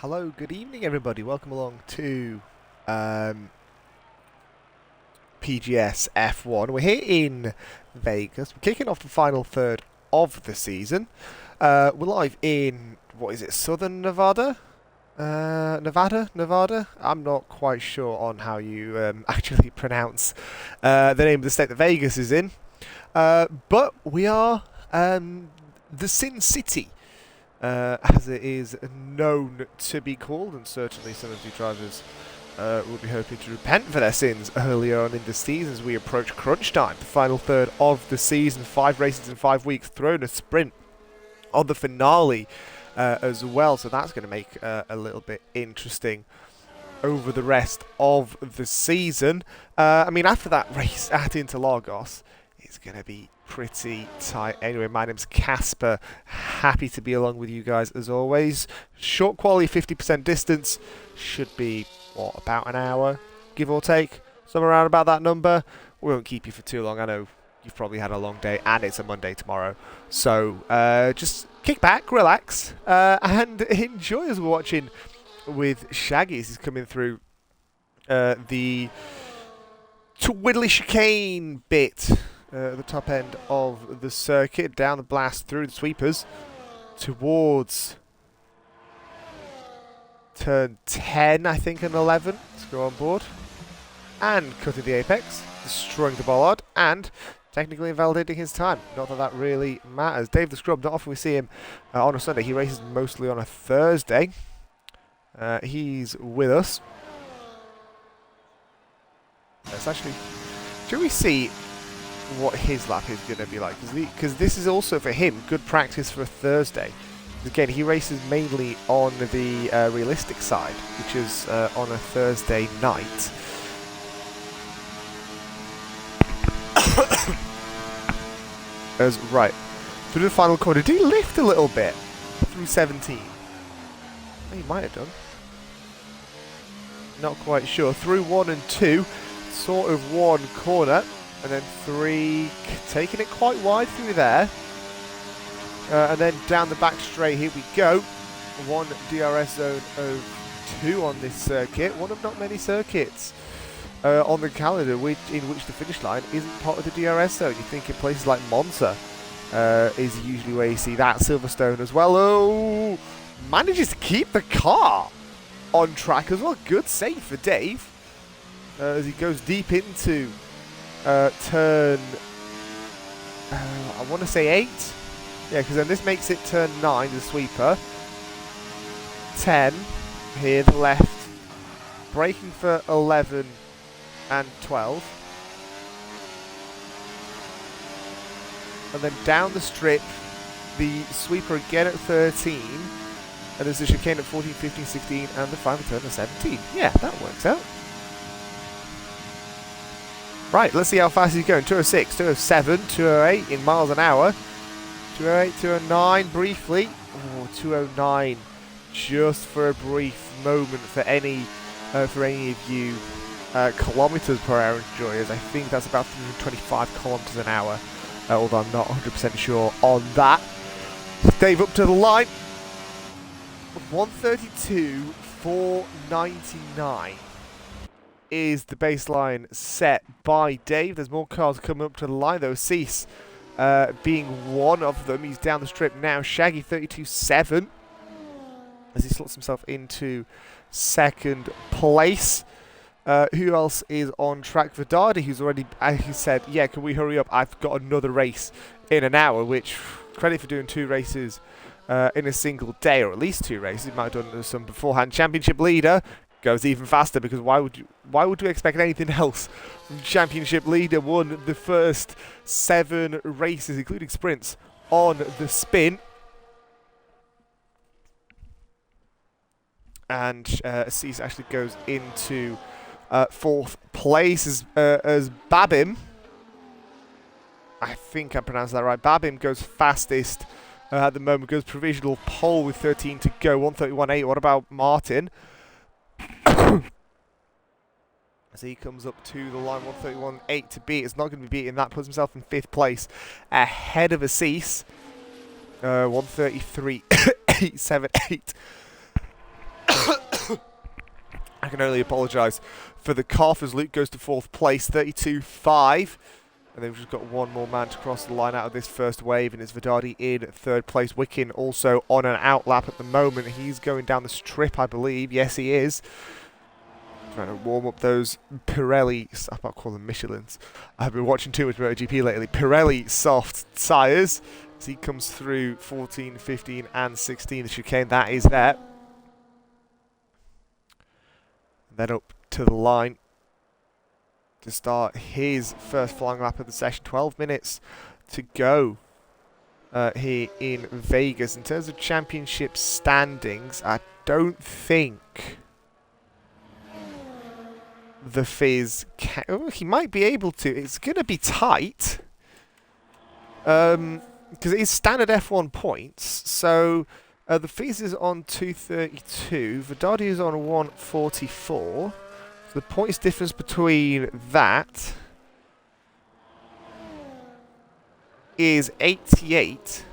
Hello, good evening everybody. Welcome along to PGSF1. We're here in Vegas. We're kicking off the final third of the season. We're live in, what is it, Southern Nevada? Nevada? I'm not quite sure on how you actually pronounce the name of the state that Vegas is in. But we are the Sin City, as it is known to be called, and certainly some of the drivers will be hoping to repent for their sins earlier on in the season as we approach crunch time, the final third of the season. 5 races in 5 weeks, thrown a sprint on the finale as well, so that's going to make a little bit interesting over the rest of the season. I mean, after that race at Interlagos, it's going to be pretty tight. Anyway, my name's Casper. Happy to be along with you guys as always. Short quality, 50% distance. Should be, what, about an hour, give or take? Somewhere around about that number. We won't keep you for too long. I know you've probably had a long day and it's a Monday tomorrow. So just kick back, relax, and enjoy as we're watching with Shaggy as he's coming through the Twiddly chicane bit. The top end of the circuit, down the blast through the sweepers towards turn 10, I think, and 11. Let's go on board and cutting the apex, destroying the bollard, and technically invalidating his time. Not that that really matters. Dave the Scrub, not often we see him on a Sunday. He races mostly on a Thursday. He's with us. Let's actually, should we see what his lap is going to be like, because this is also for him good practice for a Thursday. Again, he races mainly on the realistic side, which is on a Thursday night. As right through the final corner, did he lift a little bit through 17? He might have done. Not quite sure. Through 1 and 2, sort of one corner. And then 3, taking it quite wide through there. And then down the back straight, here we go. 1 DRS zone of 2 on this circuit. One of not many circuits on the calendar in which the finish line isn't part of the DRS zone. You think in places like Monza is usually where you see that. Silverstone as well. Oh, manages to keep the car on track as well. Good save for Dave as he goes deep into turn, I want to say 8. Yeah, because then this makes it turn 9, the sweeper. 10, here, the left. Braking for 11 and 12. And then down the strip, the sweeper again at 13. And there's the chicane at 14, 15, 16, and the final turn at 17. Yeah, that works out. Right, let's see how fast he's going. 206, 207, 208 in miles an hour. 208, 209 briefly. Oh, 209 just for a brief moment for any of you kilometers per hour enjoyers. I think that's about 325 kilometers an hour, although I'm not 100% sure on that. Dave up to the line. 132, 499. Is the baseline set by Dave. There's more cars coming up to the line though. Cease being one of them. He's down the strip now. Shaggy 32.7 as he slots himself into second place. Who else is on track? Verdadi, who's already, he said, yeah, can we hurry up? I've got another race in an hour, which credit for doing 2 races in a single day, or at least 2 races. He might have done some beforehand. Championship leader goes even faster, because why would you expect anything else from championship leader? Won the first 7 races, including sprints, on the spin. And Cease actually goes into 4th place as Babim. I think I pronounced that right. Babim goes fastest at the moment, goes provisional pole with 13 to go, 131.8. What about Martin? As he comes up to the line, 131.8 to beat. It's not going to be beaten. That puts himself in 5th place ahead of Cease. 133.878. I can only apologise for the cough as Luke goes to 4th place, 32.5. And then we've just got one more man to cross the line out of this first wave, and it's Vedardi in 3rd place. Wicken also on an outlap at the moment. He's going down the strip, I believe. Yes, he is. Trying to warm up those Pirelli, I might call them Michelins. I've been watching too much MotoGP lately. Pirelli soft tyres as he comes through 14, 15 and 16. The chicane, that is there. Then up to the line to start his first flying lap of the session. 12 minutes to go here in Vegas. In terms of championship standings, I don't think the Fizz can... Oh, he might be able to. It's going to be tight. Because it is standard F1 points. So the Fizz is on 232. Vedardi is on 144. So the points difference between that is 88.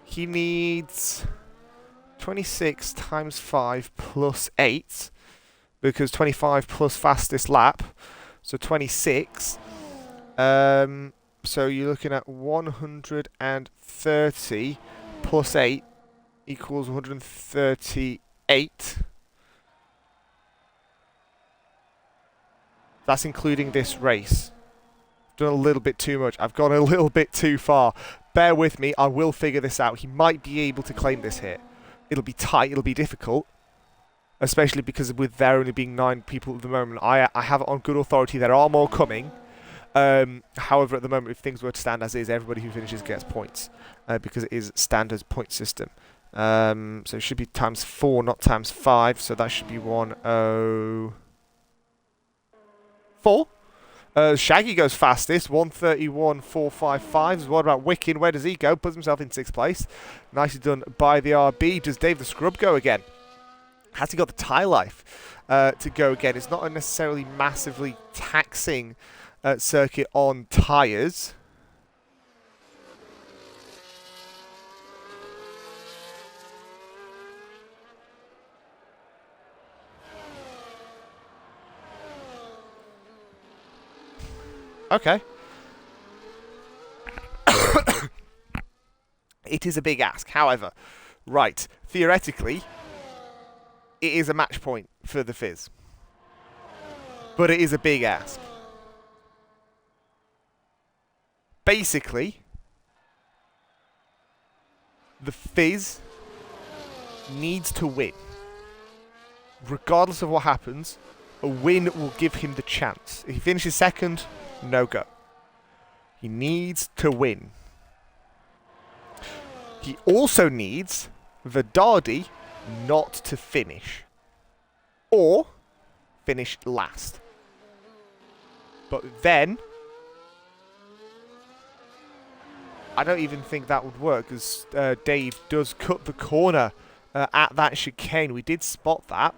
He needs 26 times 5 plus 8. Because 25 plus fastest lap, so 26. So you're looking at 130 plus 8 equals 138. That's including this race. Done a little bit too much. I've gone a little bit too far. Bear with me. I will figure this out. He might be able to claim this hit. It'll be tight. It'll be difficult. Especially because with there only being 9 people at the moment, I have it on good authority there are more coming. However, at the moment, if things were to stand as is, everybody who finishes gets points because it is standard point system. So it should be times 4, not times 5. So that should be 104. Shaggy goes fastest, 131.455. What about Wicken? Where does he go? Puts himself in 6th place. Nicely done by the RB. Does Dave the Scrub go again? Has he got the tyre life to go again? It's not a necessarily massively taxing circuit on tyres. Okay. It is a big ask. However, right, theoretically, it is a match point for the Fizz. But it is a big ask. Basically, the Fizz needs to win. Regardless of what happens, a win will give him the chance. If he finishes 2nd, no go. He needs to win. He also needs Vedardi not to finish. Or finish last. But then I don't even think that would work because Dave does cut the corner at that chicane. We did spot that.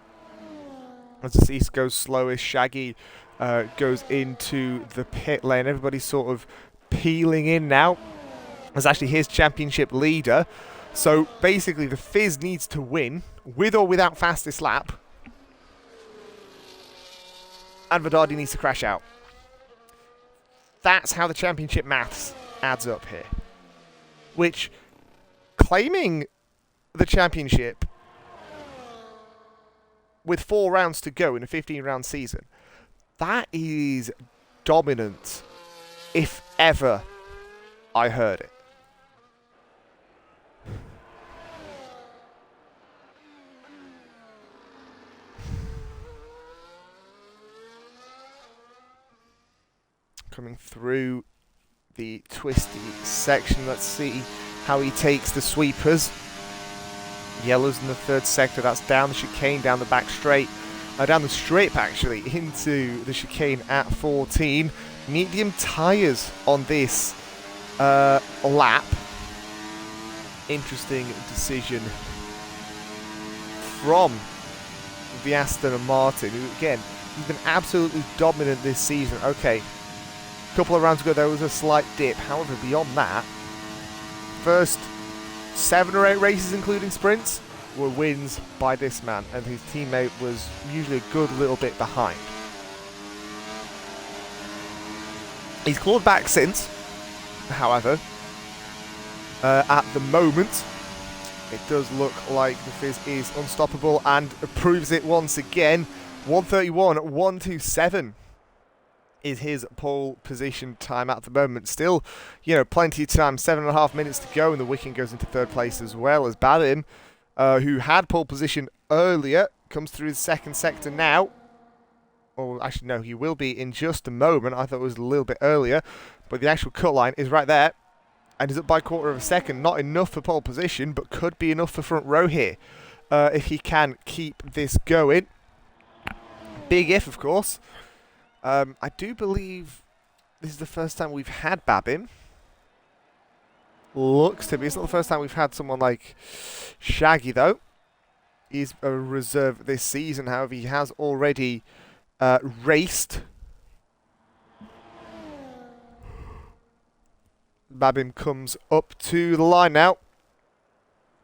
As the East goes slowest, Shaggy goes into the pit lane. Everybody's sort of peeling in now. As actually his championship leader. So basically the Fizz needs to win with or without fastest lap. And Vedardi needs to crash out. That's how the championship maths adds up here. Which, claiming the championship with 4 rounds to go in a 15-round season, that is dominant, if ever I heard it. Coming through the twisty section, let's see how he takes the sweepers. Yellows in the 3rd sector, that's down the chicane, down the back straight, down the strip actually, into the chicane at 14. Medium tyres on this lap. Interesting decision from the Aston Martin, who again, he's been absolutely dominant this season. Okay, a couple of rounds ago there was a slight dip, however beyond that, first 7 or 8 races including sprints, were wins by this man, and his teammate was usually a good little bit behind. He's clawed back since, however. At the moment, it does look like the Fizz is unstoppable and proves it once again. 131.127 is his pole position time at the moment. Still, you know, plenty of time, 7.5 minutes to go, and the Wicken goes into third place as well as Babim, who had pole position earlier, comes through the second sector now. Or actually, no, he will be in just a moment. I thought it was a little bit earlier, but the actual cut line is right there. And is up by 1/4 of a second. Not enough for pole position, but could be enough for front row here. If he can keep this going. Big if, of course. I do believe this is the first time we've had Babim. Looks to be. It's not the first time we've had someone like Shaggy, though. He's a reserve this season. However, he has already raced. Babim comes up to the line now.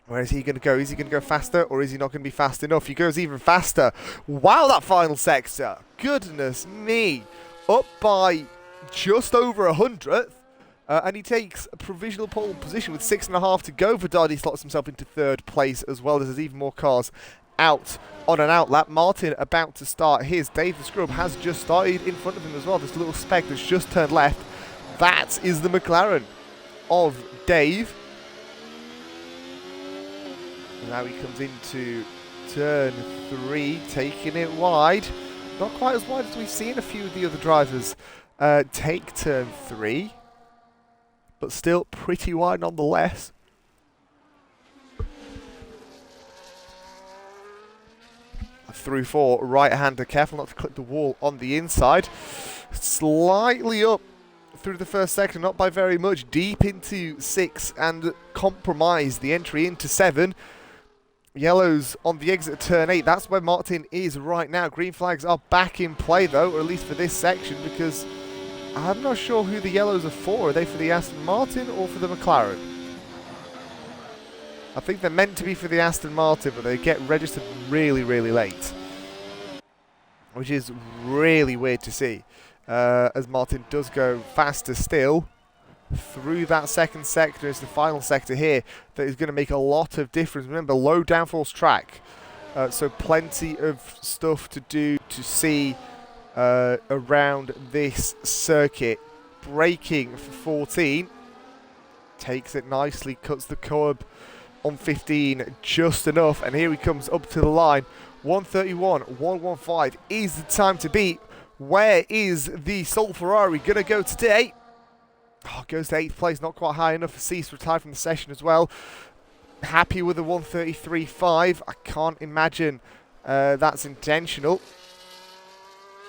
Where is he going to go? Is he going to go faster, or is he not going to be fast enough? He goes even faster. Wow, that final sector. Goodness me. Up by just over 100th. And he takes a provisional pole position with 6.5 to go. Verdadi slots himself into third place as well, as there's even more cars out on an outlap. Martin about to start his. Dave the Scrub has just started in front of him as well. This little speck that's just turned left. That is the McLaren of Dave. Now he comes into turn 3, taking it wide. Not quite as wide as we've seen a few of the other drivers take turn 3. But still pretty wide nonetheless. Through 4, right-hander. Careful not to clip the wall on the inside. Slightly up through the first sector, not by very much. Deep into 6 and compromise the entry into 7. Yellows on the exit at turn 8. That's where Martin is right now. Green flags are back in play, though, or at least for this section, because I'm not sure who the yellows are for. Are they for the Aston Martin or for the McLaren? I think they're meant to be for the Aston Martin, but they get registered really, really late. Which is really weird to see. As Martin does go faster still through that second sector. It's the final sector here that is going to make a lot of difference. Remember, low downforce track. So plenty of stuff to do to see around this circuit. Braking for 14. Takes it nicely, cuts the curb on 15 just enough. And here he comes up to the line. 131.115 is the time to beat. Where is the Sol Ferrari going to go today? Oh, goes to 8th place, not quite high enough for Cease, retired from the session as well. Happy with the 133.5. I can't imagine that's intentional.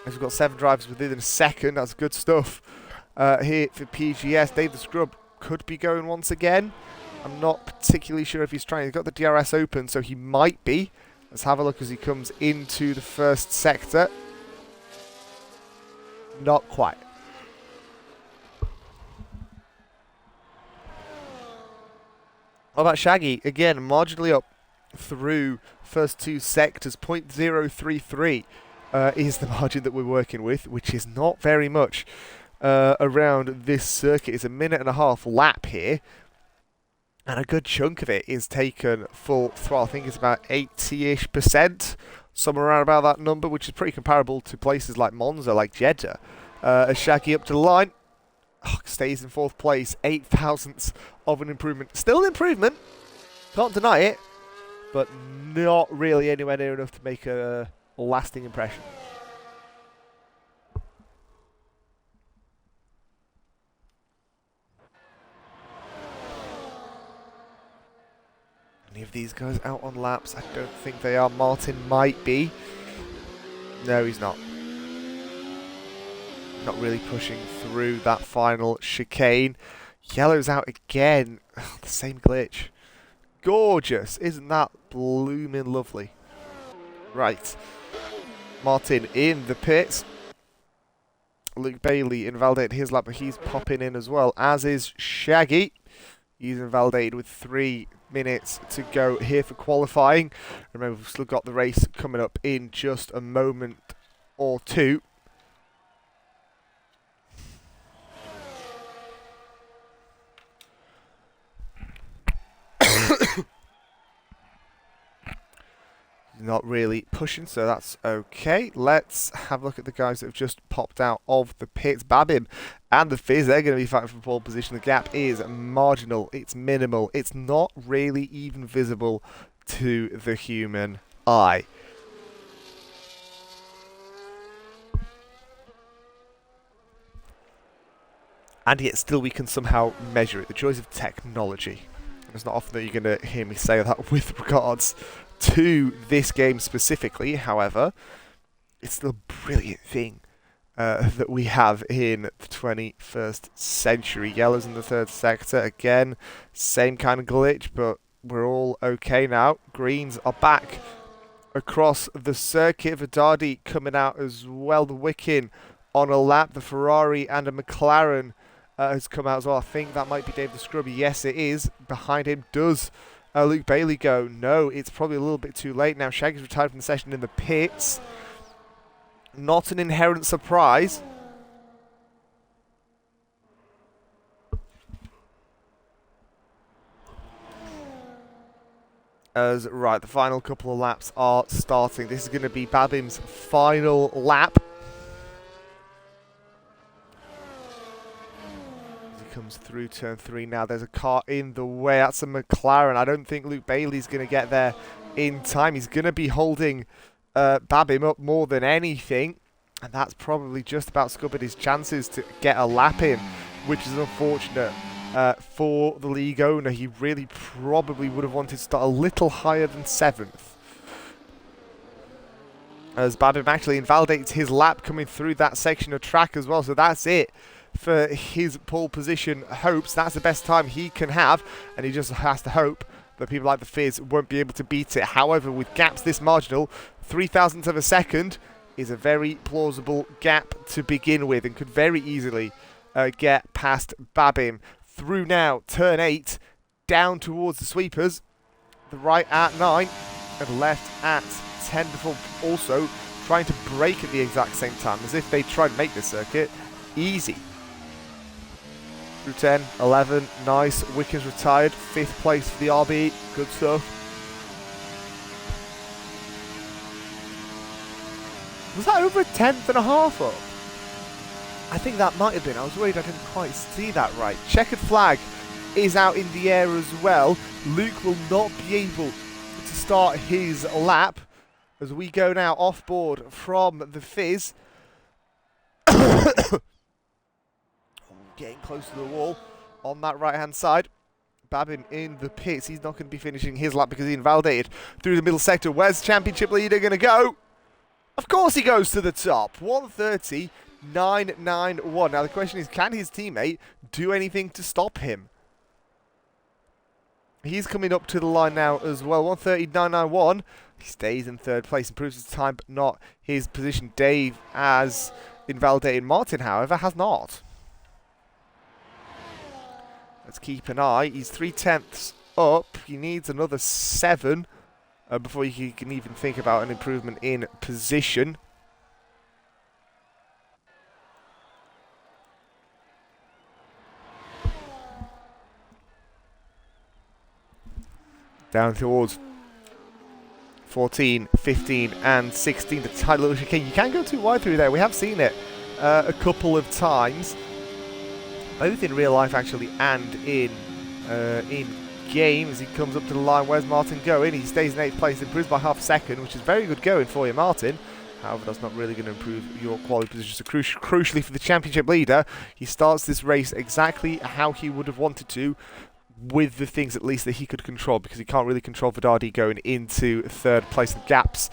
As we've got 7 drivers within a second, that's good stuff. Here for PGS, Dave the Scrub could be going once again. I'm not particularly sure if he's trying. He's got the DRS open, so he might be. Let's have a look as he comes into the first sector. Not quite. What about Shaggy? Again, marginally up through first 2 sectors. 0.033 is the margin that we're working with, which is not very much around this circuit. It's a 1.5-minute lap here. And a good chunk of it is taken full throttle. I think it's about 80-ish%. Somewhere around about that number, which is pretty comparable to places like Monza, like Jeddah. As Shaggy up to the line. Oh, stays in 4th place. 8 thousandths of an improvement. Still an improvement. Can't deny it. But not really anywhere near enough to make a lasting impression. Any of these guys out on laps? I don't think they are. Martin might be. No, he's not. Not really pushing through that final chicane. Yellow's out again. Ugh, the same glitch. Gorgeous. Isn't that blooming lovely? Right. Martin in the pits. Luke Bailey invalidated his lap, but he's popping in as well, as is Shaggy. He's invalidated with 3 minutes to go here for qualifying. Remember, we've still got the race coming up in just a moment or two. Not really pushing, so that's okay. Let's have a look at the guys that have just popped out of the pits. Babim and the Fizz, they're going to be fighting for pole position. The gap is marginal, it's minimal, it's not really even visible to the human eye. And yet still we can somehow measure it. The joys of technology. It's not often that you're going to hear me say that with regards to this game specifically. However, it's still a brilliant thing that we have in the 21st century. Yellows in the third sector. Again, same kind of glitch, but we're all okay now. Greens are back across the circuit. Vedardi coming out as well. The Wicken on a lap. The Ferrari and a McLaren has come out as well. I think that might be Dave the Scrubby. Yes, it is. Behind him does Luke Bailey go. No, it's probably a little bit too late now. Shaggy's retired from the session in the pits. Not an inherent surprise. As right, the final couple of laps are starting. This is going to be Babim's final lap. Comes through turn 3 now. There's a car in the way. That's a McLaren. I don't think Luke Bailey's going to get there in time. He's going to be holding Babim up more than anything. And that's probably just about scuppered his chances to get a lap in, which is unfortunate for the league owner. He really probably would have wanted to start a little higher than 7th. As Babim actually invalidates his lap coming through that section of track as well. So that's it for his pole position hopes. That's the best time he can have, and he just has to hope that people like the Fizz won't be able to beat it. However, with gaps this marginal, 0.003 of a second is a very plausible gap to begin with, and could very easily get past Babim. Through now, turn 8, down towards the sweepers. The right at 9, and left at 10 before also trying to brake at the exact same time, as if they tried to make this circuit easy. Through 10, 11, nice. Wicken's retired. 5th place for the RB. Good stuff. Was that over a 10th and a half up? I think that might have been. I was worried I didn't quite see that right. Checkered flag is out in the air as well. Luke will not be able to start his lap as we go now off board from the Fizz. Getting close to the wall on that right-hand side. Babim in the pits. He's not going to be finishing his lap because he invalidated through the middle sector. Where's championship leader going to go? Of course he goes to the top. 1:30.991. Now the question is, can his teammate do anything to stop him? He's coming up to the line now as well. 1:30.991. He stays in 3rd place, improves his time, but not his position. Dave has invalidated. Martin, however, has not. Let's keep an eye. He's 0.3 up. He needs another 7 before he can even think about an improvement in position. Down towards 14, 15 and 16. The tight little chicane. You can go too wide through there. We have seen it a couple of times. Both in real life actually and in game as he comes up to the line. Where's Martin going? He stays in 8th place, improves by half a second, which is very good going for you, Martin. However, that's not really going to improve your quality position. So crucially for the championship leader, he starts this race exactly how he would have wanted to, with the things at least that he could control, because he can't really control Vedardi going into 3rd place. The gaps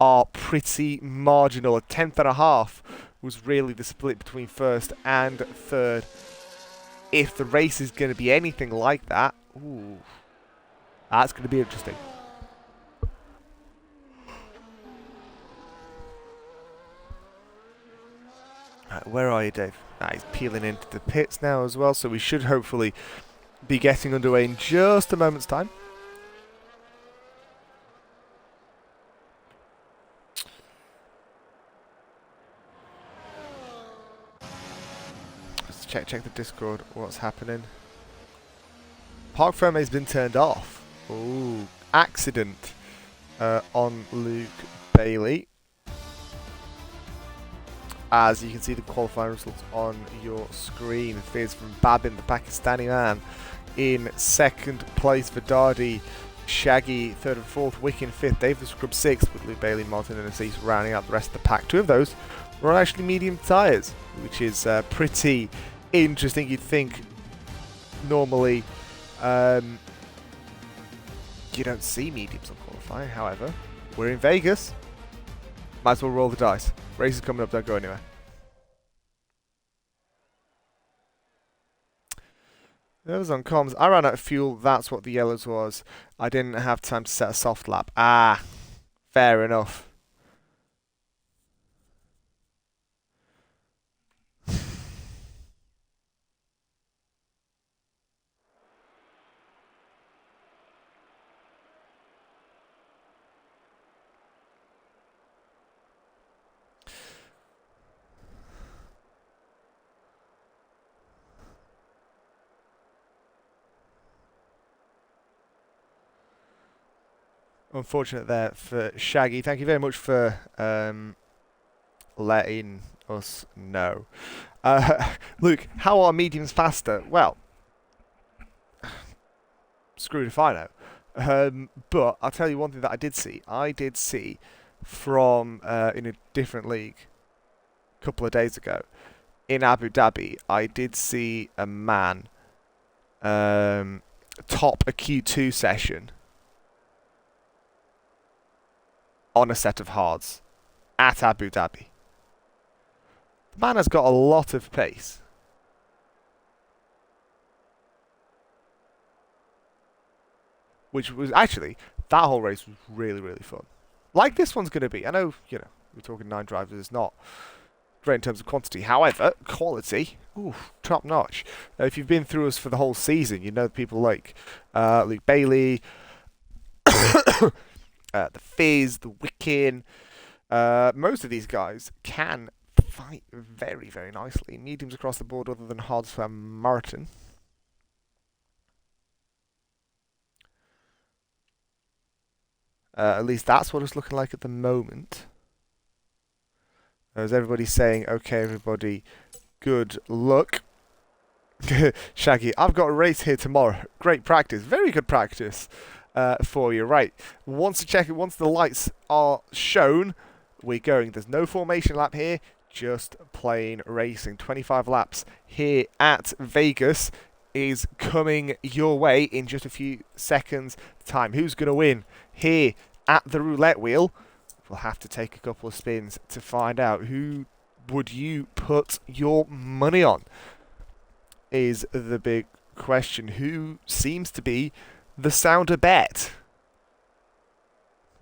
are pretty marginal. A 10th and a half was really the split between 1st and 3rd. If the race is going to be anything like that, ooh, that's going to be interesting. Right, where are you, Dave? He's peeling into the pits now as well, so we should hopefully be getting underway in just a moment's time. Let's check the Discord, what's happening. Park frame has been turned off. Ooh, accident on Luke Bailey. As you can see the qualifying results on your screen. Fizz from Babin, the Pakistani man, in second place for Dardy. Shaggy, third and fourth. Wick in fifth. Dave the Scrub sixth, with Luke Bailey, Martin and Assis rounding out the rest of the pack. Two of those were actually medium tyres, which is pretty interesting. You'd think normally you don't see mediums on qualifying. However, we're in Vegas. Might as well roll the dice. Race is coming up, don't go anywhere. Those on comms. I ran out of fuel, that's what the yellows was. I didn't have time to set a soft lap. Ah, fair enough. Unfortunate there for Shaggy. Thank you very much for letting us know. Luke, how are mediums faster? Well, screwed if I know. But I'll tell you one thing that I did see. I did see from in a different league a couple of days ago in Abu Dhabi. I did see a man top a Q2 session on a set of hards at Abu Dhabi. The man has got a lot of pace. Which was actually, that whole race was really, really fun. Like this one's going to be. I know, you know, we're talking 9 drivers, it's not great in terms of quantity. However, quality, ooh, top notch. If you've been through us for the whole season, you know people like Luke Bailey, the Fizz, the Wiccan. Most of these guys can fight very, very nicely. Mediums across the board other than hards for Martin. At least that's what it's looking like at the moment. As everybody's saying, okay, everybody, good luck. Shaggy, I've got a race here tomorrow. Great practice. Very good practice. For you. Right, once the lights are shown, we're going. There's no formation lap here, just plain racing. 25 laps here at Vegas is coming your way in just a few seconds time. Who's going to win here at the roulette wheel? We'll have to take a couple of spins to find out. Who would you put your money on is the big question. Who seems to be the sounder bet?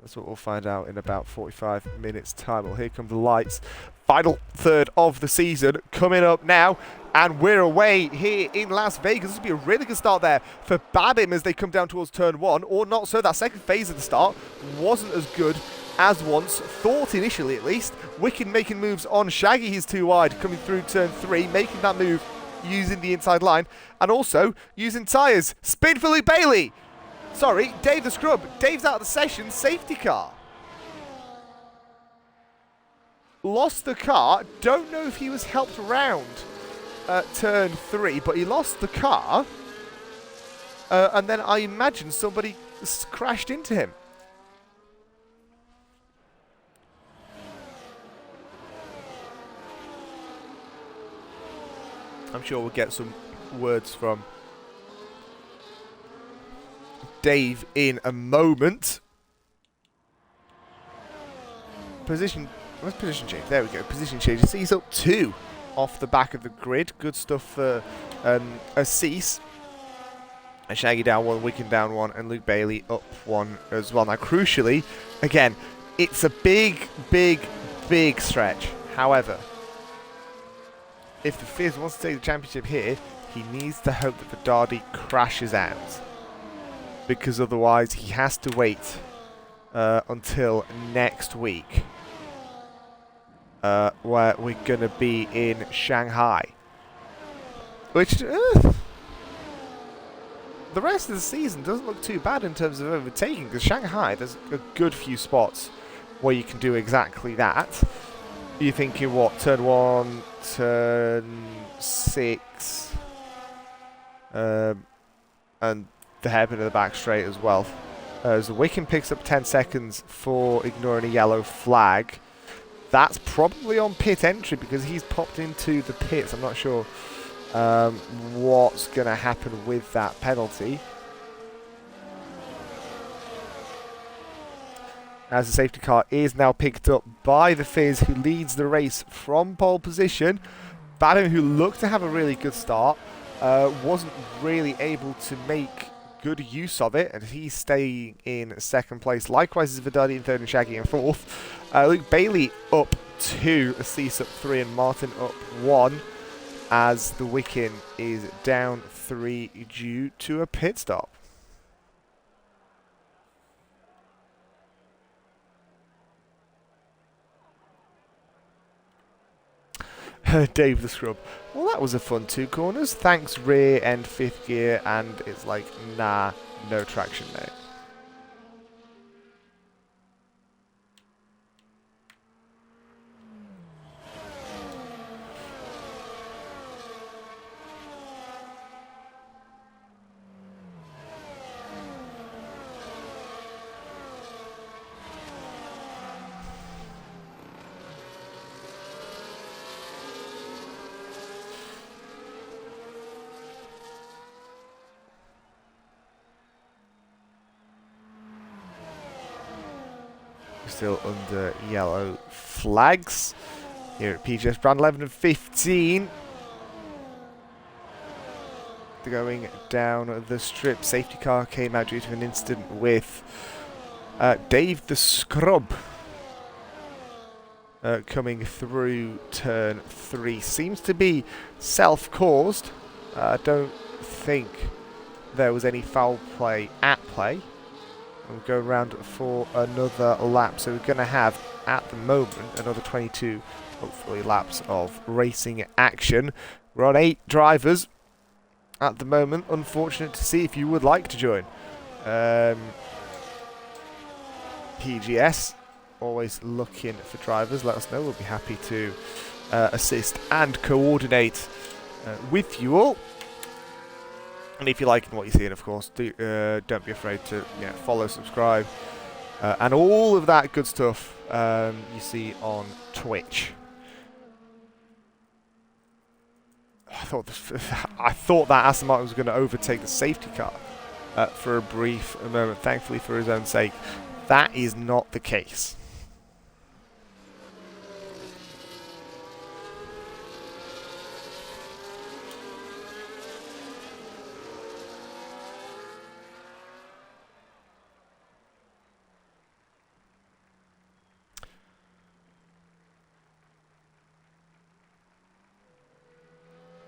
That's what we'll find out in about 45 minutes time. Well, here come the lights. Final third of the season coming up now, and we're away here in Las Vegas. This will be a really good start there for Babim as they come down towards turn 1, or not so. That second phase of the start wasn't as good as once thought initially, at least. Wicked making moves on Shaggy. He's too wide, coming through turn 3, making that move using the inside line, and also using tyres. Spin for Luke Bailey. Sorry, Dave the Scrub. Dave's out of the session. Safety car. Lost the car. Don't know if he was helped around turn 3, but he lost the car. And then I imagine somebody crashed into him. I'm sure we'll get some words from Dave in a moment. Position, where's position change? There we go, position change. See, he's up 2 off the back of the grid. Good stuff for Assis. And Shaggy down 1, Wicken down 1, and Luke Bailey up 1 as well. Now, crucially, again, it's a big, big, big stretch. However, if the Fizz wants to take the championship here, he needs to hope that Vedadi crashes out. Because otherwise he has to wait until next week. Where we're going to be in Shanghai. Which, the rest of the season doesn't look too bad in terms of overtaking. Because Shanghai, there's a good few spots where you can do exactly that. You're thinking, what, turn 1, turn 6, and the hairpin in the back straight as well. As the Wicken picks up 10 seconds for ignoring a yellow flag. That's probably on pit entry because he's popped into the pits. I'm not sure what's going to happen with that penalty. As the safety car is now picked up by the Fizz, who leads the race from pole position. Badham, who looked to have a really good start, wasn't really able to make good use of it, and he's staying in second place. Likewise is Vedadi in third and Shaggy in fourth. Luke Bailey up 2, Cease up 3, and Martin up 1, as the Wicken is down 3 due to a pit stop. Dave the Scrub. Well, that was a fun 2 corners. Thanks, rear end 5th gear, and it's like, nah, no traction, mate. Still under yellow flags here at PGS. Brand 11 and 15. They're going down the strip. Safety car came out due to an incident with Dave the Scrub coming through turn 3. Seems to be self-caused. I don't think there was any foul play at play. We'll go around for another lap. So we're going to have, at the moment, another 22, hopefully, laps of racing action. We're on 8 drivers at the moment. Unfortunate to see if you would like to join. PGS, always looking for drivers. Let us know. We'll be happy to assist and coordinate with you all. And if you're liking what you're seeing, of course, don't be afraid to follow, subscribe, and all of that good stuff you see on Twitch. I thought that Aston Martin was going to overtake the safety car for a brief moment. Thankfully, for his own sake, that is not the case.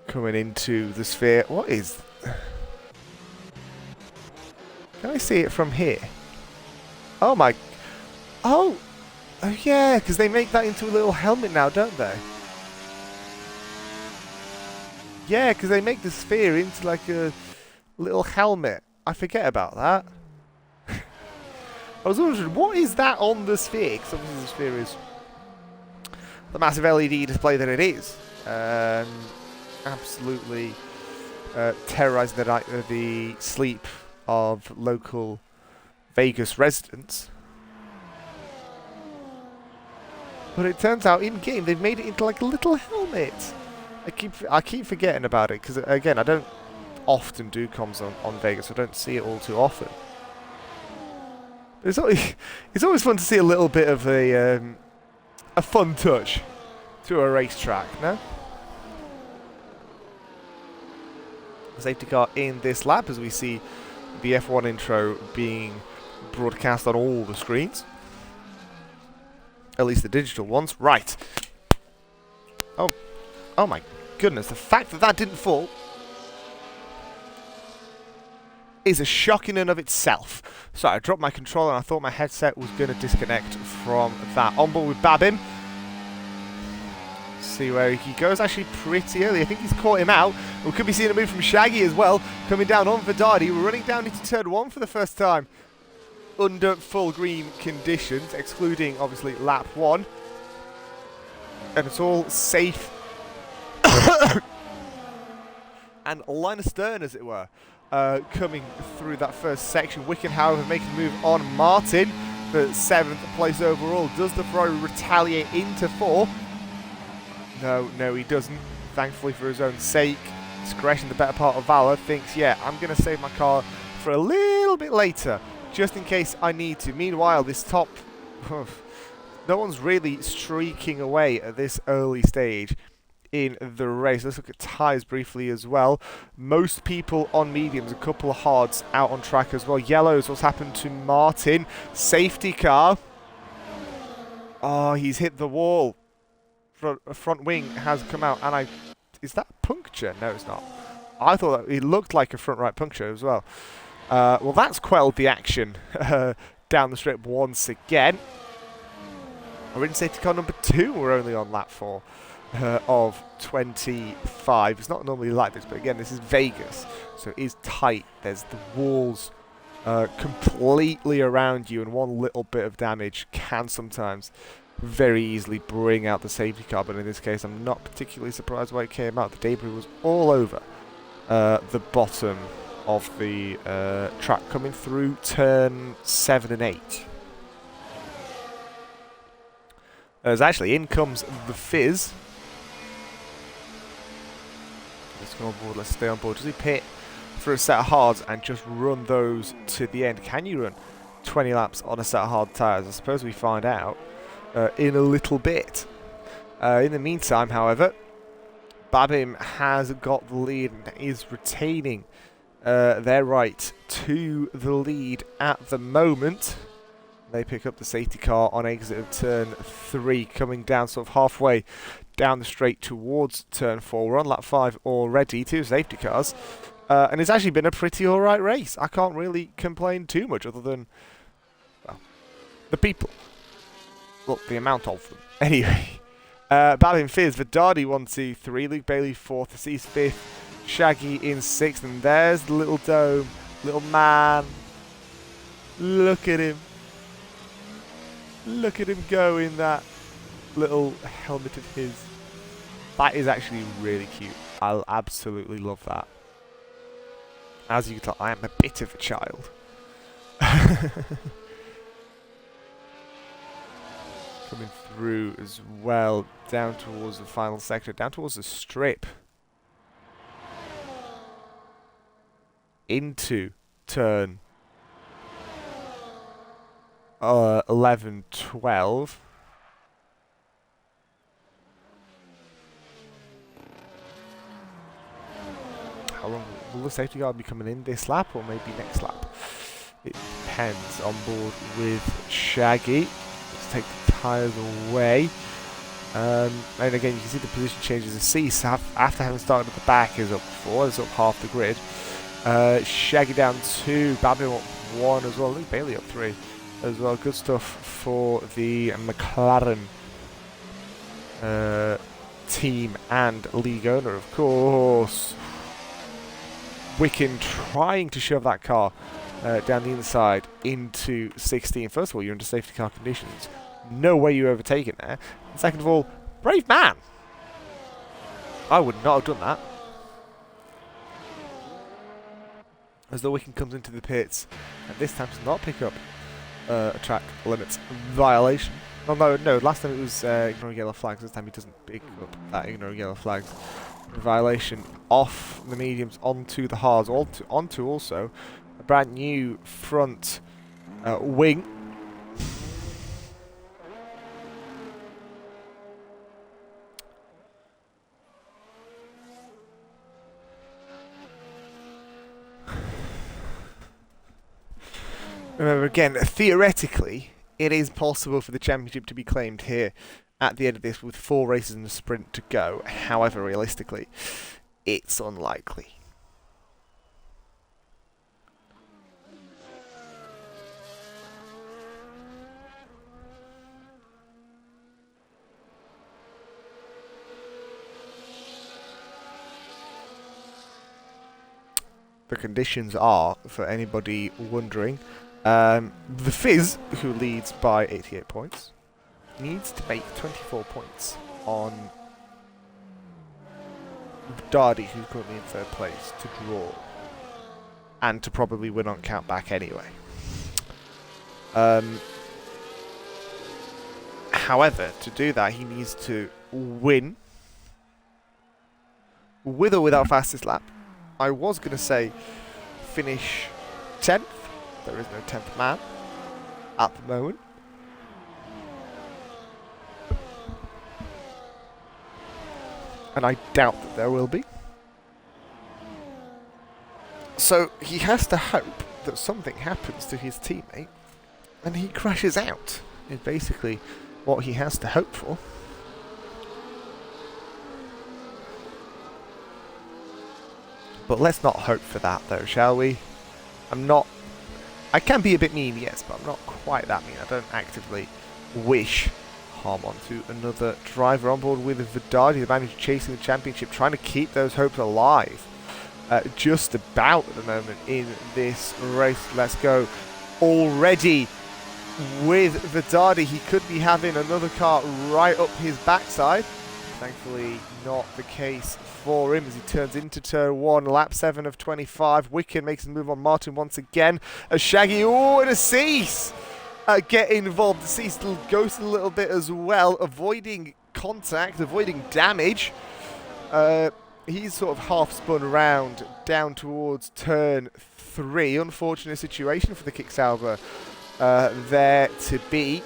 Coming into the sphere. What is... Can I see it from here? Oh my... Oh yeah, because they make that into a little helmet now, don't they? Yeah, because they make the sphere into like a little helmet. I forget about that. I was wondering, what is that on the sphere? Because obviously the sphere is the massive LED display that it is. Absolutely terrorizing the sleep of local Vegas residents. But it turns out in game they've made it into like a little helmet. I keep forgetting about it because again I don't often do comms on Vegas. I don't see it all too often. It's always fun to see a little bit of a fun touch to a racetrack, no? Safety car in this lap as we see the F1 intro being broadcast on all the screens. At least the digital ones. Right. Oh my goodness, the fact that that didn't fall is a shock in and of itself. So I dropped my controller and I thought my headset was going to disconnect from that. On board with Babin. See where he goes. Actually pretty early. I think he's caught him out. We could be seeing a move from Shaggy as well. Coming down on Vedardi. We're running down into turn 1 for the first time under full green conditions, excluding obviously lap 1. And it's all safe and line astern, as it were, coming through that first section. Wicken, however, making the move on Martin for 7th place overall. Does the Ferrari retaliate into 4? No, he doesn't. Thankfully, for his own sake. Discretion, the better part of Valor, thinks, yeah, I'm going to save my car for a little bit later, just in case I need to. Meanwhile, this top... no one's really streaking away at this early stage in the race. Let's look at tyres briefly as well. Most people on mediums, a couple of hards out on track as well. Yellows, what's happened to Martin? Safety car. Oh, he's hit the wall. Front wing has come out, and is that a puncture? No, it's not. I thought that it looked like a front right puncture as well. Well, that's quelled the action down the strip once again. We're in safety car number 2. We're only on lap 4 of 25. It's not normally like this, but again, this is Vegas, so it is tight. There's the walls completely around you, and one little bit of damage can sometimes very easily bring out the safety car. But in this case, I'm not particularly surprised why it came out. The debris was all over the bottom of the track coming through turn 7 and 8. As actually, in comes the Fizz. Let's go on board, let's stay on board. Does he pit for a set of hards and just run those to the end? Can you run 20 laps on a set of hard tyres? I suppose we find out in a little bit. In the meantime, however, Babim has got the lead and is retaining their right to the lead at the moment. They pick up the safety car on exit of turn 3, coming down sort of halfway down the straight towards turn 4. We're on lap 5 already, 2 safety cars. And it's actually been a pretty alright race. I can't really complain too much other than, well, the people. Look, the amount of them. Anyway, Babin Fizz, Vedardi 1, 2, 3, Luke Bailey 4th, Assis 5th, Shaggy in 6th, and there's the little dome, little man. Look at him. Look at him go in that little helmet of his. That is actually really cute. I'll absolutely love that. As you can tell, I am a bit of a child. Coming through as well, down towards the final sector, down towards the strip. Into turn 11, 12. How long will the safety car be coming in this lap or maybe next lap? It depends. On board with Shaggy. Let's take the tyres away. And again, you can see the position changes. The cease after having started at the back is up 4. It's up half the grid. Shaggy down 2. Babin up 1 as well. Luke Bailey up 3 as well. Good stuff for the McLaren team and league owner, of course. Wicken trying to shove that car down the inside into 16. First of all, you're into safety car conditions. No way you overtake it there. And second of all, brave man. I would not have done that. As the Wicken comes into the pits, and this time does not pick up a track limits violation. Oh, no, last time it was ignoring yellow flags. This time he doesn't pick up that ignoring yellow flags violation. Off the mediums onto the hards, onto also a brand new front wing. Remember, again, theoretically, it is possible for the championship to be claimed here at the end of this with 4 races and a sprint to go. However, realistically, it's unlikely. The conditions are, for anybody wondering, the Fizz, who leads by 88 points, needs to make 24 points on Dardy, who's currently in 3rd place, to draw. And to probably win on countback anyway. However, to do that, he needs to win with or without fastest lap. I was going to say finish 10th. There is no 10th man at the moment. And I doubt that there will be. So he has to hope that something happens to his teammate and he crashes out, is basically what he has to hope for. But let's not hope for that though, shall we? I can be a bit mean, yes, but I'm not quite that mean. I don't actively wish harm onto another driver on board with Vidadi, the man who's chasing the championship, trying to keep those hopes alive. Just about at the moment in this race. Let's go already with Vidadi. He could be having another car right up his backside. Thankfully not the case for him as he turns into turn 1, lap 7 of 25. Wicken makes a move on Martin once again. A Shaggy, oh, and a Cease get involved. The Cease goes a little bit as well, avoiding contact, avoiding damage. He's sort of half spun around down towards turn 3. Unfortunate situation for the Kicksauber there to be.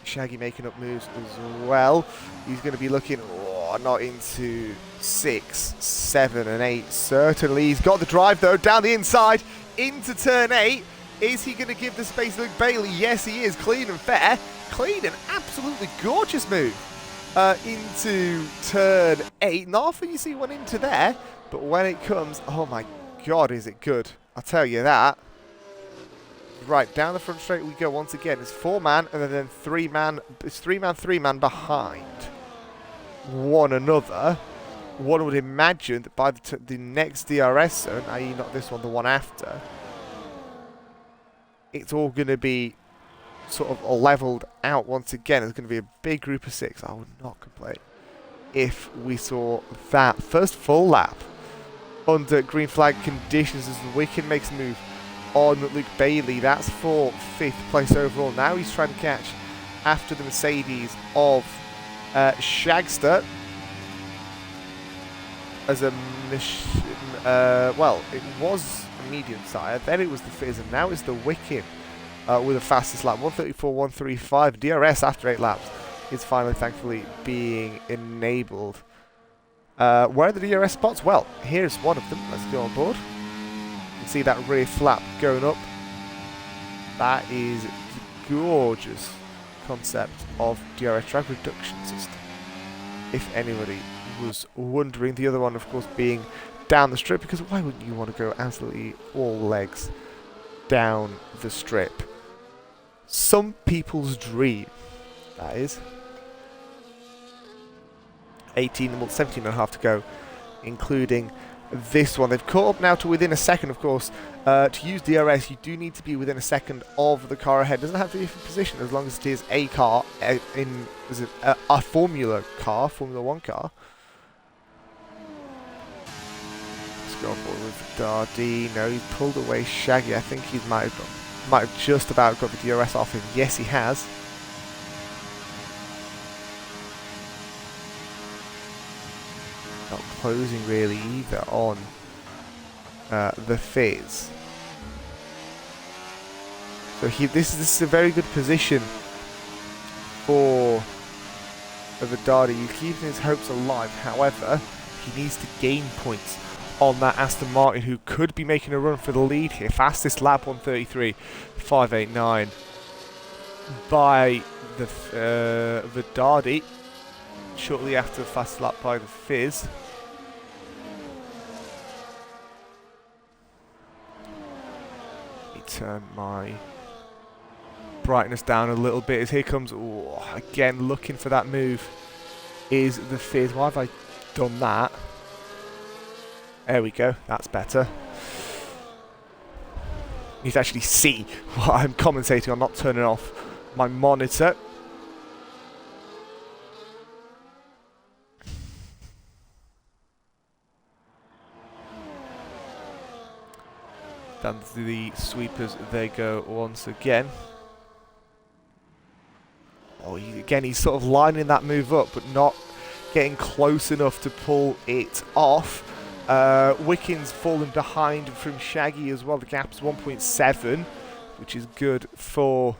Shaggy making up moves as well. He's going to be looking, not into 6, 7 and 8. Certainly he's got the drive though, down the inside into turn 8. Is he going to give the space to Luke Bailey? Yes, he is. Clean and fair. Clean and absolutely gorgeous move into turn 8. Not often you see one into there, but when it comes, oh my God, is it good. I'll tell you that. Right, down the front straight we go once again. It's 4-man and then 3-man. It's 3-man, 3-man behind one another. One would imagine that by the next DRS zone, i.e. not this one, the one after, it's all going to be sort of levelled out once again. It's going to be a big group of 6. I would not complain if we saw that first full lap under green flag conditions as Wicken makes a move on Luke Bailey. That's for 5th place overall. Now he's trying to catch after the Mercedes of Shagster as a well, it was a medium sire, then it was the Fizz, and now it's the Wicken with the fastest lap, 134, 135. DRS after 8 laps is finally, thankfully, being enabled. Where are the DRS spots? Well, here's one of them. Let's go on board. You can see that rear flap going up. That is the gorgeous concept of DRS drag reduction system. If anybody was wondering, the other one, of course, being down the strip, because why wouldn't you want to go absolutely all legs down the strip? Some people's dream, that is. 17 and a half to go, including this one. They've caught up now to within a second, of course. To use DRS, you do need to be within a second of the car ahead. It doesn't have to be for position, as long as it is a car, a Formula 1 car. Let's go on board with Dardy. No, he pulled away Shaggy. I think he might have just about got the DRS off him. Yes, he has. Not closing really either on the Fizz. So this is a very good position for Vidadi. He's keeping his hopes alive. However, he needs to gain points on that Aston Martin, who could be making a run for the lead here. Fastest lap, 133.589 by Vidadi shortly after the fast lap by the Fizz. Let me turn my brightness down a little bit as here comes, again looking for that move, is the Fizz. Why have I done that? There we go, that's better. You need to actually see what I'm commentating on, not turning off my monitor. Down to the sweepers they go once again. Again, he's sort of lining that move up, but not getting close enough to pull it off. Wickens falling behind from Shaggy as well. The gap's 1.7, which is good for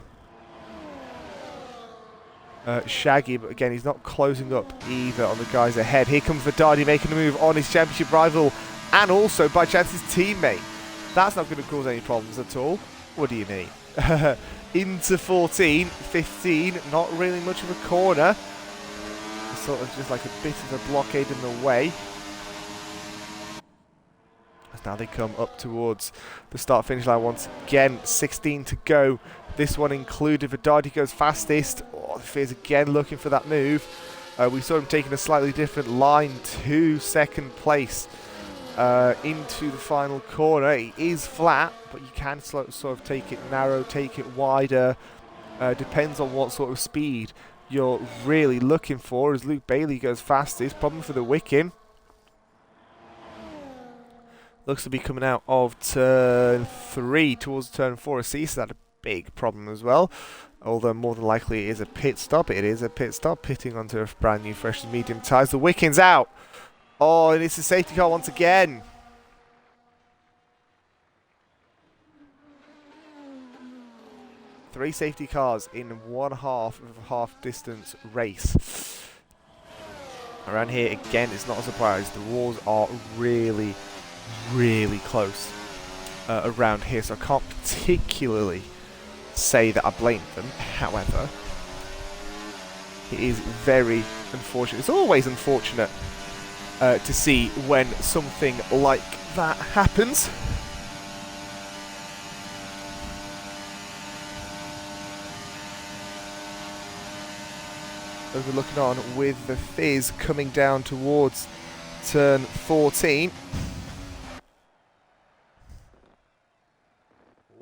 Shaggy, but again, he's not closing up either on the guys ahead. Here comes Vidadi making a move on his championship rival and also, by chance, his teammate. That's not going to cause any problems at all. What do you mean? Into 14, 15, not really much of a corner. It's sort of just like a bit of a blockade in the way. As now they come up towards the start-finish line once again. 16 to go. This one included. Vidadi goes fastest. The Fizz again looking for that move. We saw him taking a slightly different line to second place. Into the final corner. It is flat, but you can sort of take it narrow, take it wider. Depends on what sort of speed you're really looking for. As Luke Bailey goes fastest, problem for the Wicken. Looks to be coming out of turn 3 towards turn 4. Cease had a big problem as well. Although more than likely it is a pit stop. It is a pit stop, pitting onto a brand new fresh medium tyres. The Wicken's out. Oh, and it's a safety car once again. Three safety cars in one half of a half-distance race. Around here, again, it's not a surprise. The walls are really, really close around here, so I can't particularly say that I blame them. However, it is very unfortunate. It's always unfortunate to see when something like that happens. As we're looking on with the Fizz coming down towards turn 14.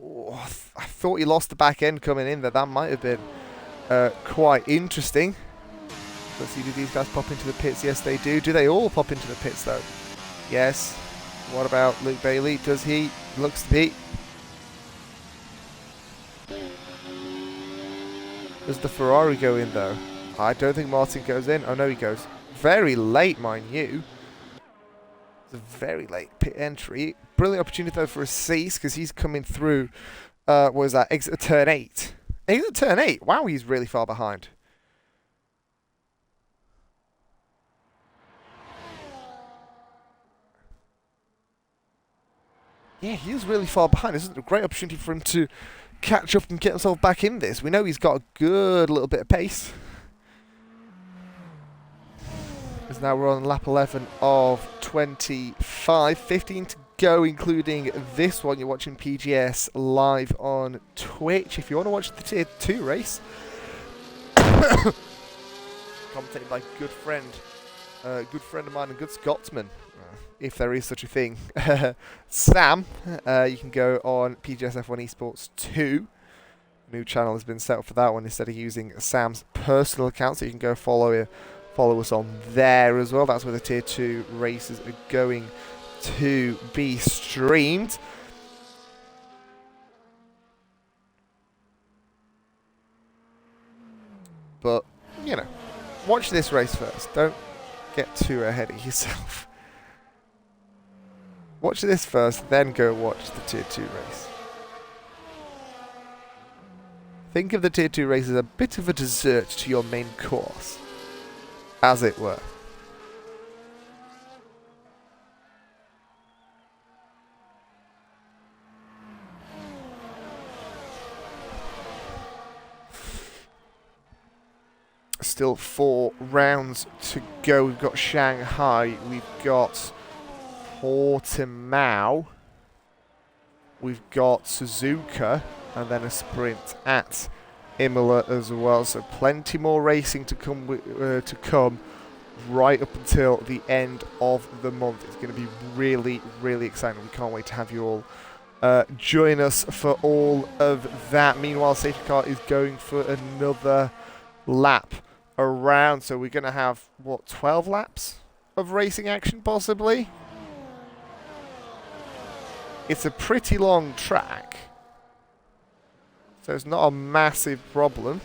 Oh, I thought he lost the back end coming in there. That might have been quite interesting. Let's see, do these guys pop into the pits? Yes, they do. Do they all pop into the pits, though? Yes. What about Luke Bailey? Does he? Looks to be. Does the Ferrari go in, though? I don't think Martin goes in. Oh, no, he goes very late, mind you. It's a very late pit entry. Brilliant opportunity, though, for a Cease, because he's coming through, what was that, exit at turn 8. Exit at turn 8? Wow, he's really far behind. Yeah, he is really far behind. This is a great opportunity for him to catch up and get himself back in this. We know he's got a good little bit of pace. As now we're on lap 11 of 25. 15 to go, including this one. You're watching PGS live on Twitch. If you want to watch the Tier 2 race, commentated by good friend of mine and good Scotsman, if there is such a thing, Sam. You can go on PGSF1ESPORTS 2. New channel has been set up for that one instead of using Sam's personal account, so you can go follow us on there as well. That's where the Tier 2 races are going to be streamed. But, you know, watch this race first. Don't get too ahead of yourself. Watch this first, then go watch the Tier 2 race. Think of the Tier 2 race as a bit of a dessert to your main course, as it were. still 4 rounds to go. We've got Shanghai, we've got Portimao, we've got Suzuka, and then a sprint at Imola as well. So plenty more racing to come right up until the end of the month. It's going to be really, really exciting. We can't wait to have you all join us for all of that. Meanwhile, safety car is going for another lap around. So we're going to have, what, 12 laps of racing action possibly? It's a pretty long track, so it's not a massive problem.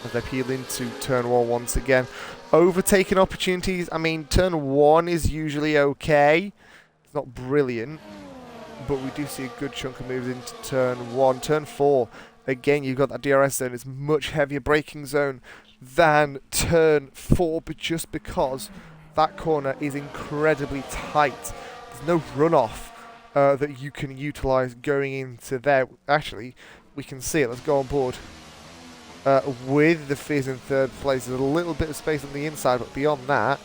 As they peel into turn 1 once again. Overtaking opportunities, I mean, turn 1 is usually okay. It's not brilliant, but we do see a good chunk of moves into turn 1. Turn 4, again, you've got that DRS zone. It's much heavier braking zone than turn 4, but just because that corner is incredibly tight. There's no runoff that you can utilise going into there. Actually, we can see it. Let's go on board. With the Fizz in 3rd place, there's a little bit of space on the inside, but beyond that,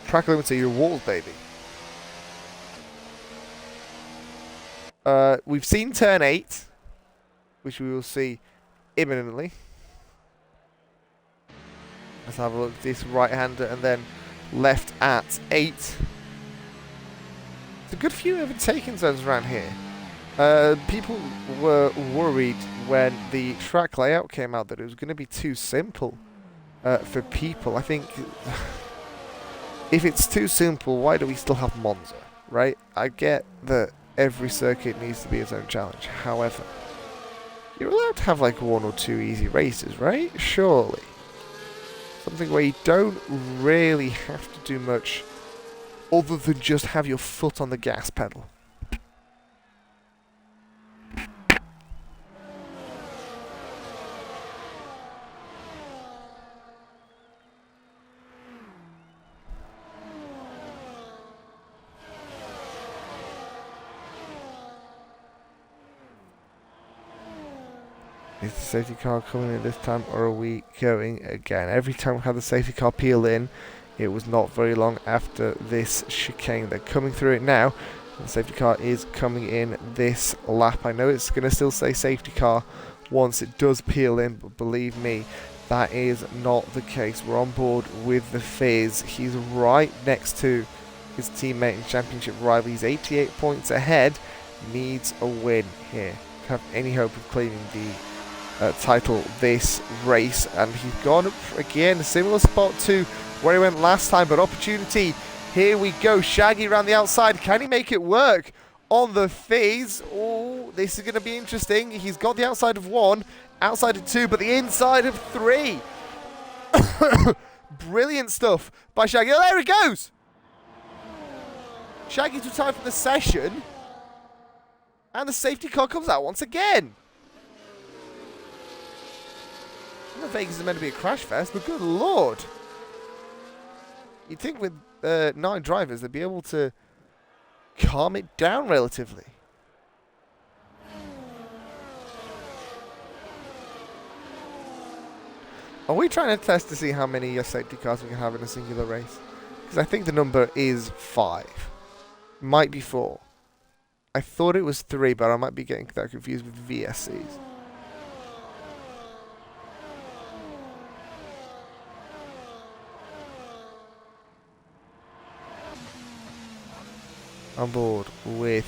track limits are your walls, baby. We've seen turn 8, which we will see imminently. Let's have a look at this right-hander and then left at 8. There's a good few overtaking zones around here. People were worried when the track layout came out that it was going to be too simple for people. I think if it's too simple, why do we still have Monza, right? I get that every circuit needs to be its own challenge. However, you're allowed to have like 1 or 2 easy races, right? Surely. Something where you don't really have to do much other than just have your foot on the gas pedal. Is the safety car coming in this time, or are we going again? Every time we had the safety car peel in, it was not very long after this chicane. They're coming through it now. The safety car is coming in this lap. I know it's going to still say safety car once it does peel in, but believe me, that is not the case. We're on board with the Fizz. He's right next to his teammate and championship rival. He's 88 points ahead. Needs a win here to have any hope of claiming the title this race, and he's gone up again, a similar spot to where he went last time, but opportunity. Here we go. Shaggy around the outside. Can he make it work on the Fizz? Oh, this is going to be interesting. He's got the outside of 1, outside of 2, but the inside of 3. Brilliant stuff by Shaggy. Oh, there he goes. Shaggy's retired from the session, and the safety car comes out once again. Vegas is meant to be a crash fest, but good lord. You'd think with 9 drivers they'd be able to calm it down relatively. Are we trying to test to see how many safety cars we can have in a singular race? Because I think the number is 5. Might be 4. I thought it was 3, but I might be getting that confused with VSCs. On board with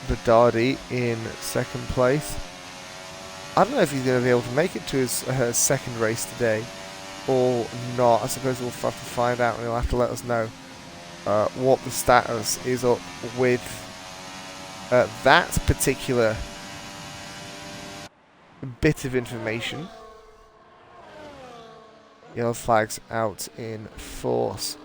Vedadi in 2nd place. I don't know if he's going to be able to make it to his second race today or not. I suppose we'll have to find out, and he'll have to let us know what the status is up with that particular bit of information. Yellow flags out in force.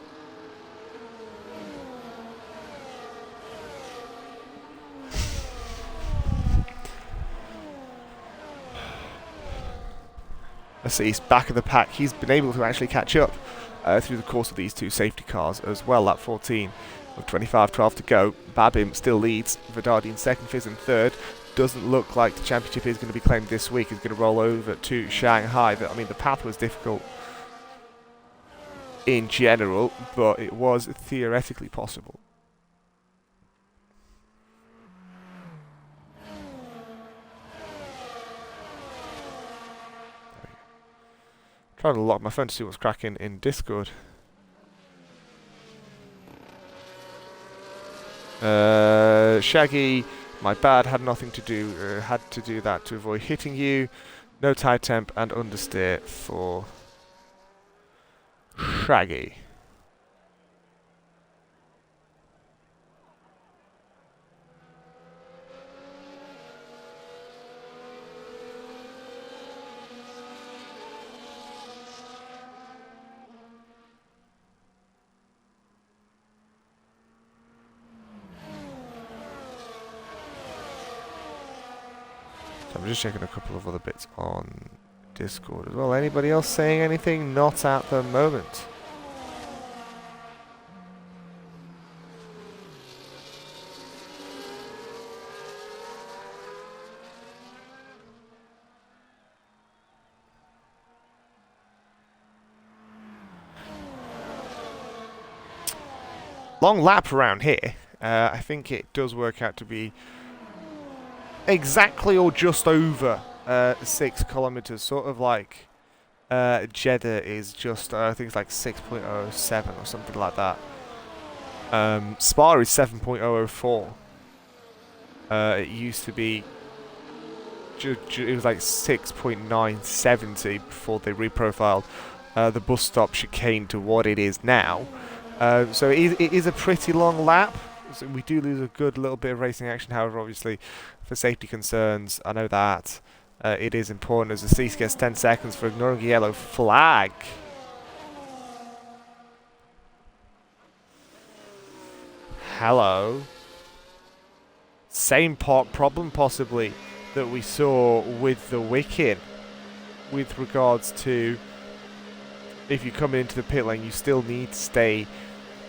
Let's see, he's back of the pack. He's been able to actually catch up through the course of these 2 safety cars as well. Lap 14 with 25.12 to go. Babim still leads. Vedadi in 2nd, Fizz in 3rd. doesn't look like the championship is going to be claimed this week. It's going to roll over to Shanghai. I mean, the path was difficult in general, but it was theoretically possible. Trying to lock my phone to see what's cracking in Discord. Shaggy, my bad, had nothing to do, had to do that to avoid hitting you. No tie temp and understeer for Shaggy. I'm just checking a couple of other bits on Discord as well. Anybody else saying anything? Not at the moment. Long lap around here. I think it does work out to be exactly or just over 6 kilometers, sort of like Jeddah is just, I think it's like 6.07 or something like that. Spa is 7.004. It used to be, it was like 6.970 before they reprofiled the bus stop chicane to what it is now. So it is a pretty long lap. So we do lose a good little bit of racing action, however, obviously, for safety concerns, I know that it is important as the Cease gets 10 seconds for ignoring a yellow flag. Hello. Same problem, possibly, that we saw with the Wicken, with regards to if you're coming into the pit lane, you still need to stay,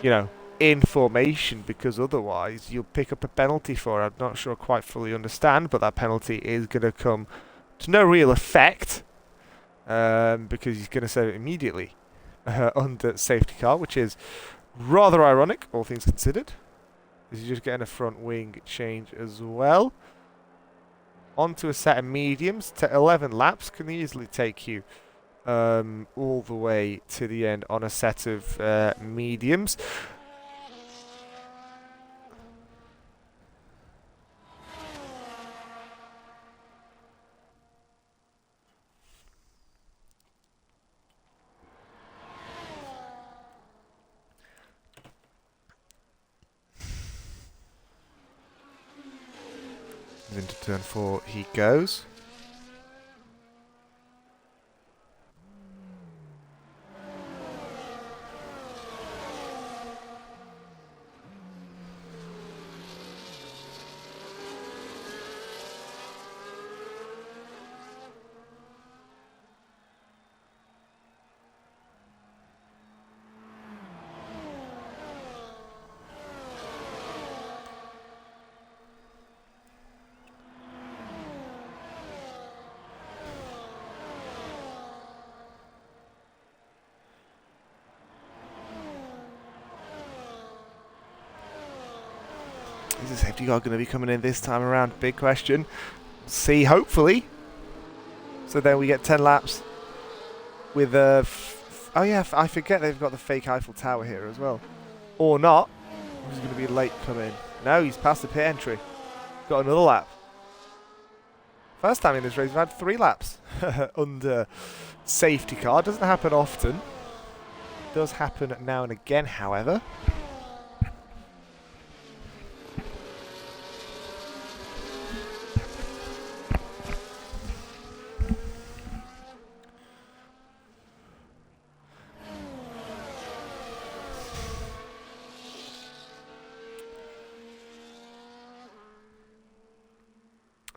you know, in formation, because otherwise you'll pick up a penalty for it. I'm not sure I quite fully understand, but that penalty is going to come to no real effect because he's going to set it immediately under safety car, which is rather ironic, all things considered. Is he just getting a front wing change as well? Onto a set of mediums. 11 laps can easily take you all the way to the end on a set of mediums. Into turn 4 he goes. Is the safety car going to be coming in this time around? Big question. See, hopefully. So then we get 10 laps with oh yeah, I forget they've got the fake Eiffel Tower here as well. Or not. Who's going to be late coming? No, he's past the pit entry. Got another lap. First time in this race we've had 3 laps under safety car. Doesn't happen often. Does happen now and again, however.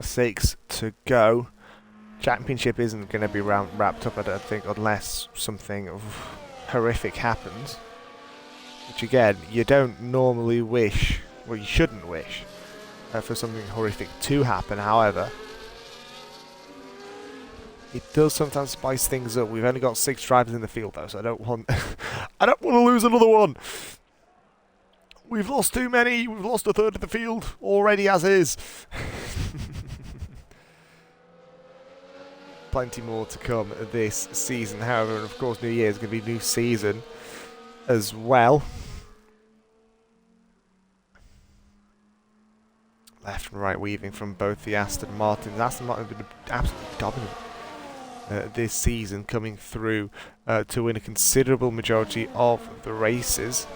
Six to go. Championship isn't going to be wrapped up, I don't think, unless something horrific happens. Which again, you don't normally wish, well, you shouldn't wish for something horrific to happen. However, it does sometimes spice things up. We've only got 6 drivers in the field though, so I don't want I don't want to lose another one. We've lost too many. We've lost a third of the field already as is. Plenty more to come this season, however, and of course New Year is going to be a new season as well. Left and right weaving from both the Aston Martins. Aston Martin have been absolutely dominant this season, coming through to win a considerable majority of the races.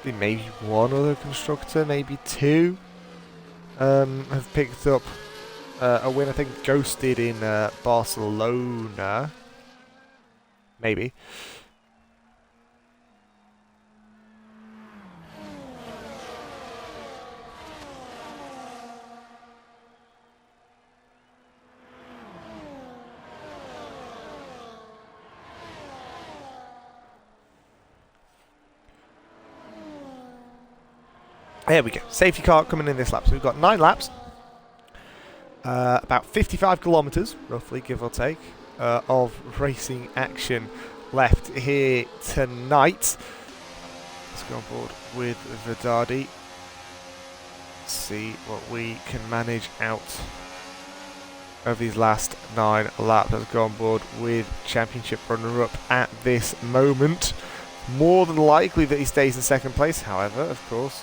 Maybe one other constructor, maybe 2, have picked up a win. I think Ghost did in Barcelona. Maybe. There we go. Safety car coming in this lap. So we've got 9 laps. About 55 kilometres, roughly, give or take, of racing action left here tonight. Let's go on board with Vedadi. See what we can manage out of these last 9 laps. Let's go on board with championship runner-up at this moment. More than likely that he stays in 2nd place, however, of course.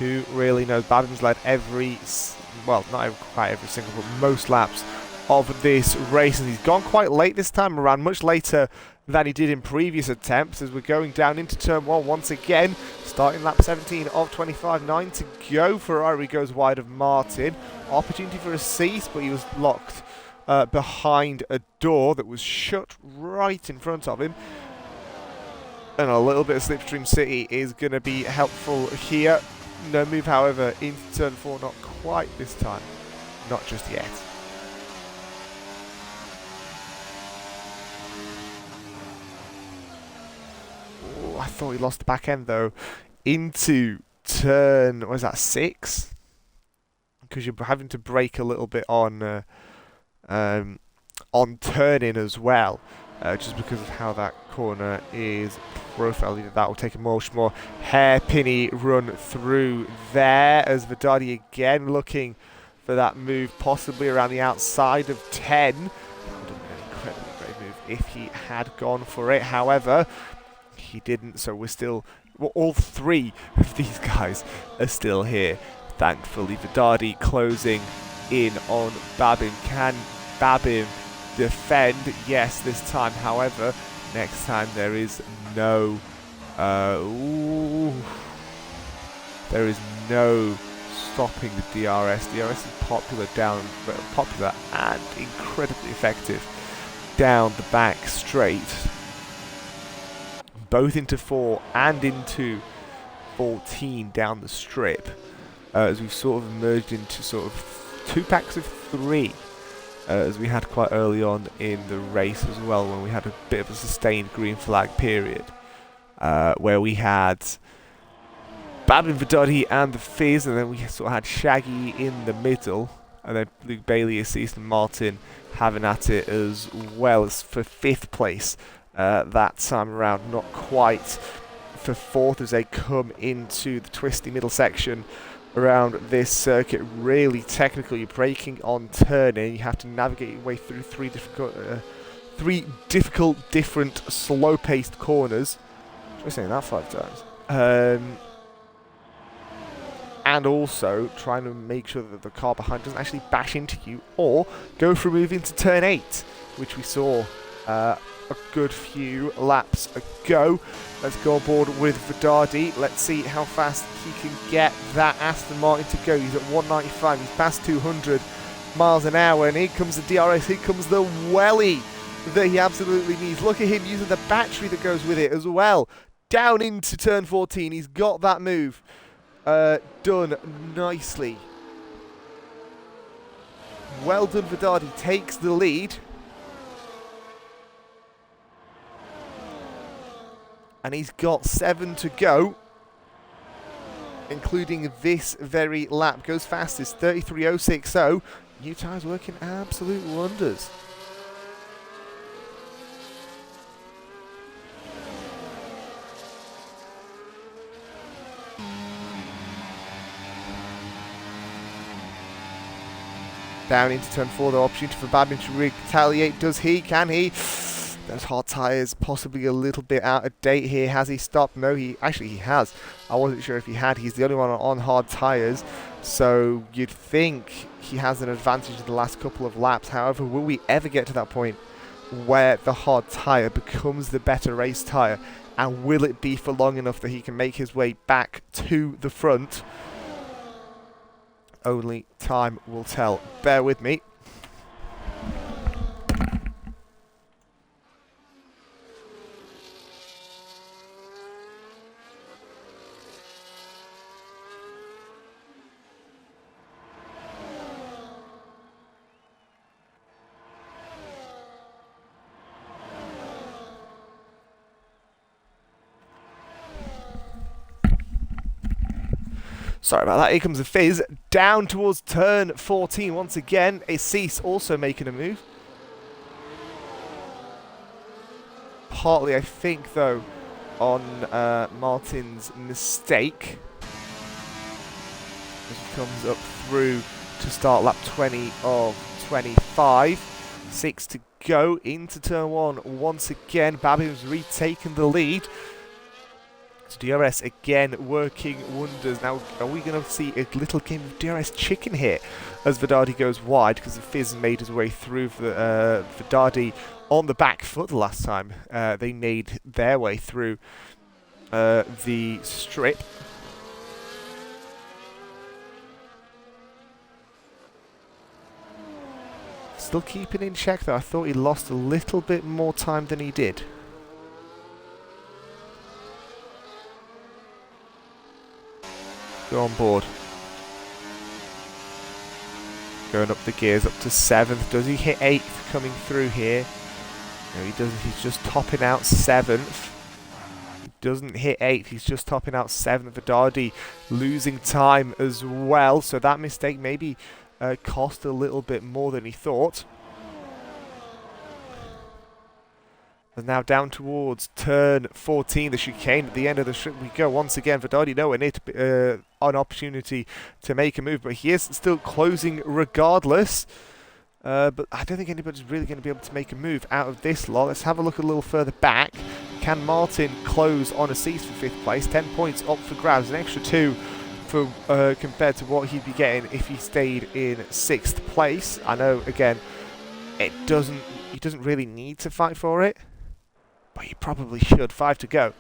Who really knows? Babin's led every, well, not quite every single, but most laps of this race. And he's gone quite late this time around, much later than he did in previous attempts, as we're going down into turn 1 once again. Starting lap 17 of 25, 9 to go. Ferrari goes wide of Martin. Opportunity for a cease, but he was locked behind a door that was shut right in front of him. And a little bit of Slipstream City is going to be helpful here. No move, however, into turn 4, not quite this time. Not just yet. Oh, I thought he lost the back end, though. Into turn, what is that, 6? Because you're having to brake a little bit on turning as well. Just because of how that corner is profiled. That will take a much more hairpinny run through there, as Vedadi again looking for that move, possibly around the outside of 10. That would have been an incredibly great move if he had gone for it. However, he didn't, so we're still, well, all 3 of these guys are still here. Thankfully, Vedadi closing in on Babin. Can Babin defend? Yes, this time. However, next time there is no there is no stopping the DRS. DRS is popular and incredibly effective down the back straight, both into 4 and into 14 down the strip, as we've sort of merged into sort of 2 packs of 3. As we had quite early on in the race as well, when we had a bit of a sustained green flag period, where we had Babin, Vedadi and the Fizz, and then we sort of had Shaggy in the middle, and then Luke Bailey, Assis and Martin having at it as well, as for 5th place that time around. Not quite for 4th as they come into the twisty middle section around this circuit. Really technical. You're braking on turning. You have to navigate your way through 3 difficult, different slow-paced corners. Try saying that 5 times. And also trying to make sure that the car behind doesn't actually bash into you or go for a move into turn 8, which we saw a good few laps ago. Let's go aboard with Vedadi. Let's see how fast he can get that Aston Martin to go. He's at 195. He's past 200 miles an hour. And here comes the DRS. Here comes the welly that he absolutely needs. Look at him using the battery that goes with it as well. Down into turn 14. He's got that move done nicely. Well done, Vedadi. Takes the lead. And he's got 7 to go including this very lap. Goes fastest, 33.060. New tyres working absolute wonders. Down into turn 4, the opportunity for Babin to retaliate. Does he? Can he? Those hard tyres possibly a little bit out of date here. Has he stopped? No, he has. I wasn't sure if he had. He's the only one on hard tyres, so you'd think he has an advantage in the last couple of laps. However, will we ever get to that point where the hard tyre becomes the better race tyre? And will it be for long enough that he can make his way back to the front? Only time will tell. Bear with me. Sorry about that. Here comes the Fizz down towards turn 14 once again. ACC also making a move. Partly, I think, though, on Martin's mistake. As he comes up through to start lap 20 of 25. 6 to go into turn 1 once again. Babin's retaken the lead. DRS again working wonders. Now, are we going to see a little game of DRS chicken here as Vedadi goes wide, because the Fizz made his way through for Vedadi on the back foot the last time they made their way through the strip. Still keeping in check though. I thought he lost a little bit more time than he did. Go on board. Going up the gears up to 7th. Does he hit 8th coming through here? No, he doesn't. He's just topping out 7th. He doesn't hit 8th. He's just topping out 7th. Vedadi losing time as well. So that mistake maybe cost a little bit more than he thought. And now down towards turn 14, the chicane at the end of the strip we go once again. Vedadi nowhere near to an opportunity to make a move, but he is still closing regardless. But I don't think anybody's really going to be able to make a move out of this lot. Let's have a look a little further back. Can Martin close on a cease for 5th place? 10 points up for grabs, an extra 2 for compared to what he'd be getting if he stayed in 6th place. I know, again, he doesn't really need to fight for it, but he probably should. 5 to go.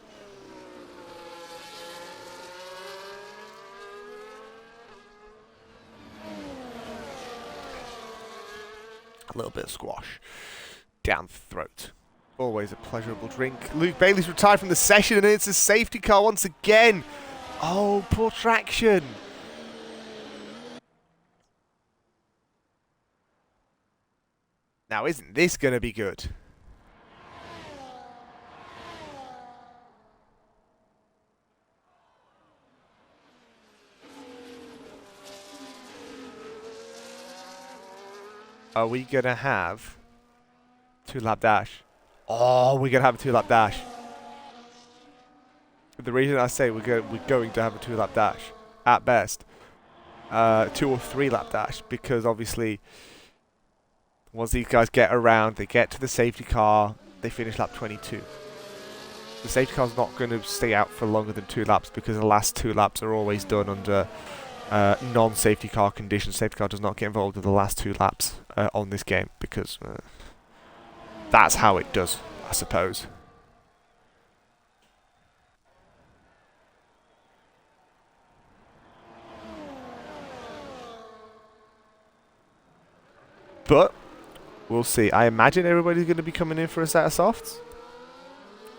A little bit of squash down the throat. Always a pleasurable drink. Luke Bailey's retired from the session, and it's a safety car once again. Oh, poor traction. Now, isn't this going to be good? Are we going to have 2-lap dash? Oh, we're going to have a 2-lap dash. The reason I say we're going to have a 2-lap dash, at best, 2 or 3-lap dash, because obviously once these guys get around, they get to the safety car, they finish lap 22. The safety car's not going to stay out for longer than 2 laps, because the last 2 laps are always done under non-safety car conditions. Safety car does not get involved in the last 2 laps on this game, because that's how it does, I suppose. But we'll see. I imagine everybody's going to be coming in for a set of softs.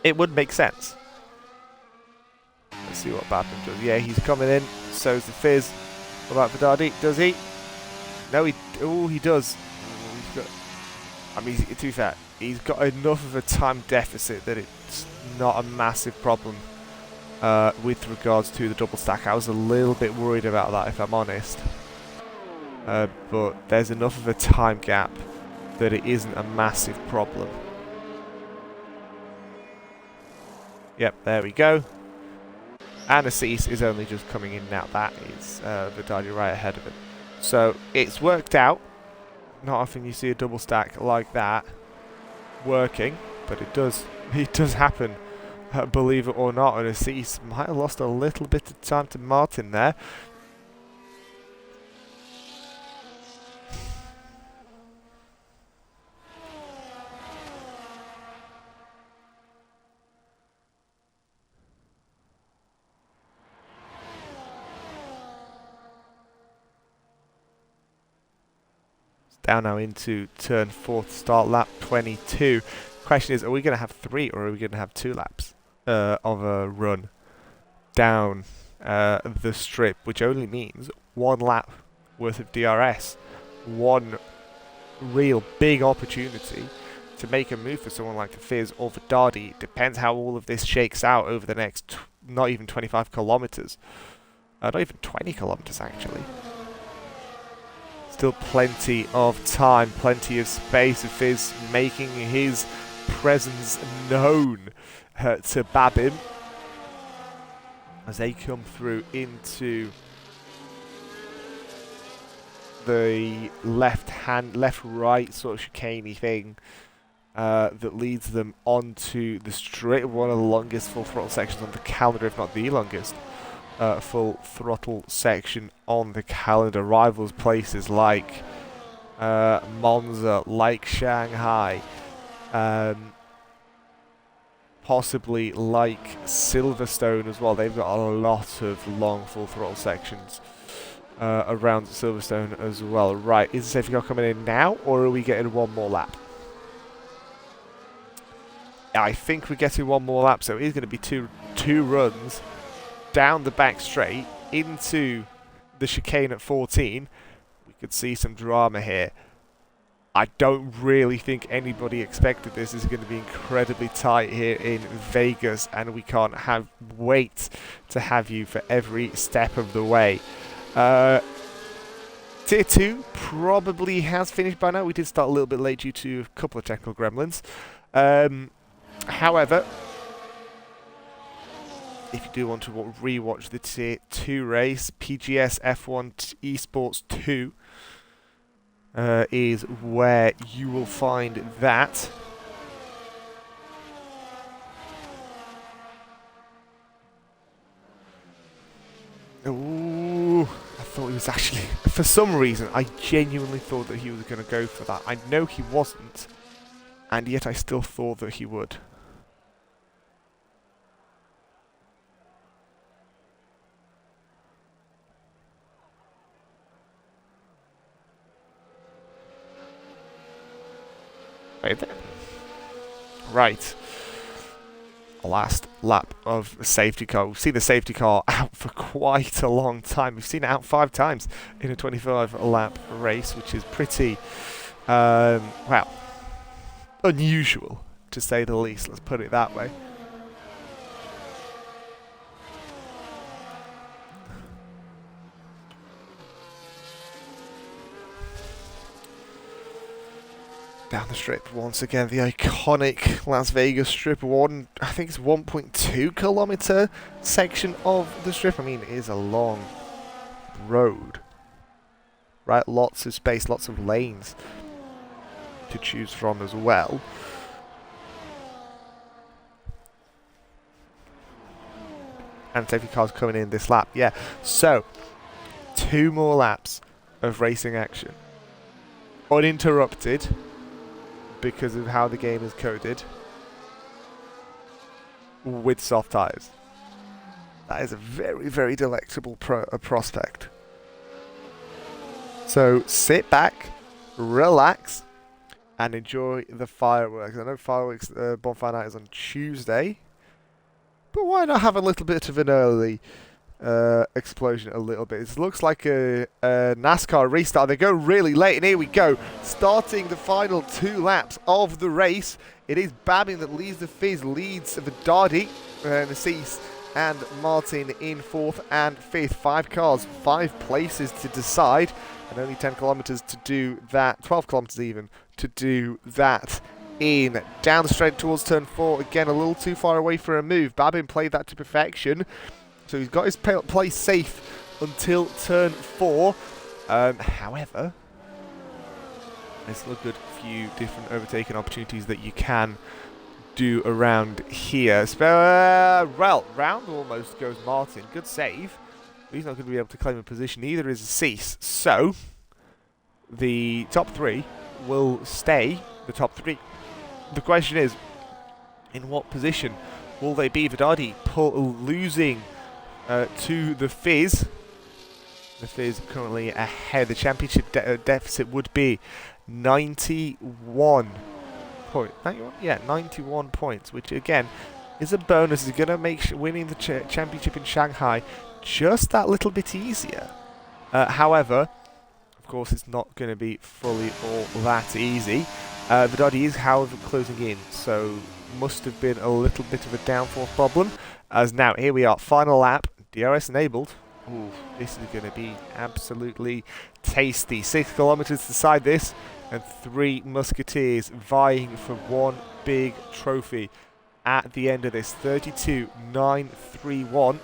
It would make sense. Let's see what Babin does. Yeah, he's coming in. So's the Fizz. What about Vedadi? Does he? No, he does. I mean, to be fair, he's got enough of a time deficit that it's not a massive problem with regards to the double stack. I was a little bit worried about that, if I'm honest. But there's enough of a time gap that it isn't a massive problem. Yep, there we go. And ACC is only just coming in now. That is Vidali right ahead of it. So it's worked out. Not often you see a double stack like that working, but it does happen, believe it or not. And ACC might have lost a little bit of time to Martin there. Down now into turn 4 to start lap 22. Question is, are we going to have 3 or are we going to have 2 laps of a run down the strip, which only means 1 lap worth of DRS. One real big opportunity to make a move for someone like the Fizz or Vidali. Depends how all of this shakes out over the next not even 25 kilometers. Not even 20 kilometers actually. Still plenty of time, plenty of space. Of Fizz making his presence known to Babim as they come through into the left-right sort of chicaney thing that leads them onto the straight. One of the longest full throttle sections on the calendar, if not the longest. Full throttle section on the calendar. Rivals places like Monza, like Shanghai, possibly like Silverstone as well. They've got a lot of long full throttle sections around Silverstone as well. Right, is the safety car coming in now, or are we getting one more lap? I think we're getting one more lap, so it is going to be two runs down the back straight into the chicane at 14. We could see some drama here. I don't really think anybody expected this. This is going to be incredibly tight here in Vegas, and we can't wait to have you for every step of the way. Tier 2 probably has finished by now. We did start a little bit late due to a couple of technical gremlins. However, if you do want to rewatch the Tier 2 race, PGSF1ESPORTS 2 is where you will find that. Ooh, I thought he was actually, for some reason, I genuinely thought that he was going to go for that. I know he wasn't, and yet I still thought that he would. Right. Last lap of the safety car. We've seen the safety car out for quite a long time. We've seen it out 5 times in a 25-lap race, which is pretty, well, unusual, to say the least. Let's put it that way. Down the strip once again, the iconic Las Vegas strip. I think it's 1.2 kilometer section of the strip. I mean, it is a long road, right? Lots of space, lots of lanes to choose from as well. And safety cars coming in this lap, yeah. So 2 more laps of racing action, uninterrupted, because of how the game is coded, with soft tyres. That is a very, very delectable prospect. So sit back, relax, and enjoy the fireworks. I know fireworks, bonfire night is on Tuesday, but why not have a little bit of an early explosion a little bit? It looks like a NASCAR restart. They go really late, and here we go, starting the final 2 laps of the race. It is Babin that leads the Fizz, leads Vidali, and ACC and Martin in 4th and 5th. 5 cars, 5 places to decide, and only 10 kilometres to do that, 12 kilometres even, to do that in. Down the straight towards turn 4, again a little too far away for a move. Babin played that to perfection, so he's got his place safe until turn 4. However, there's still a good few different overtaking opportunities that you can do around here. Well, round almost goes Martin. Good save. But he's not going to be able to claim a position. Neither is Cease. So, the top 3 will stay the top 3. The question is, in what position will they be? Vedadi losing to the Fizz. The Fizz currently ahead. The championship deficit would be 91 points. 91? Yeah, 91 points, which again is a bonus. Is going to make winning the championship in Shanghai just that little bit easier. However, of course, it's not going to be fully all that easy. Vedadi is, however, closing in, so must have been a little bit of a downforce problem. As now, here we are, final lap, DRS enabled. Ooh, this is going to be absolutely tasty. 6 kilometres to decide this, and 3 Musketeers vying for one big trophy at the end of this. 32.931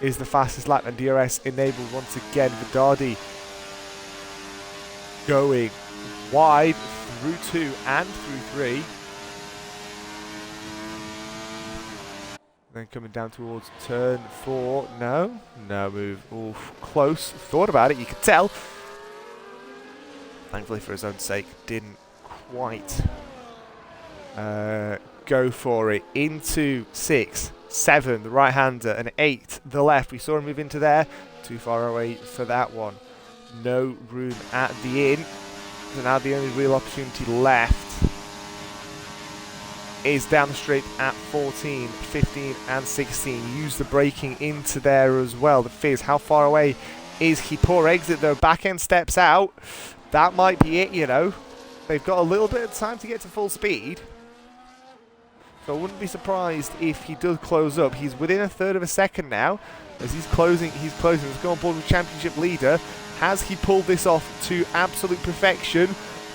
is the fastest lap, and DRS enabled once again. Vedadi going wide through 2 and through 3. Then coming down towards turn 4. No move. Oof, close. Thought about it, you could tell. Thankfully, for his own sake, didn't quite go for it. Into 6, 7, the right-hander, and 8, the left. We saw him move into there. Too far away for that one. No room at the in. So now the only real opportunity left is down the straight at 14, 15 and 16. Use the braking into there as well. The Fizz, how far away is he? Poor exit though, back end steps out. That might be it, you know. They've got a little bit of time to get to full speed. So I wouldn't be surprised if he does close up. He's within a third of a second now. As he's closing. He's going on board with championship leader. Has he pulled this off to absolute perfection?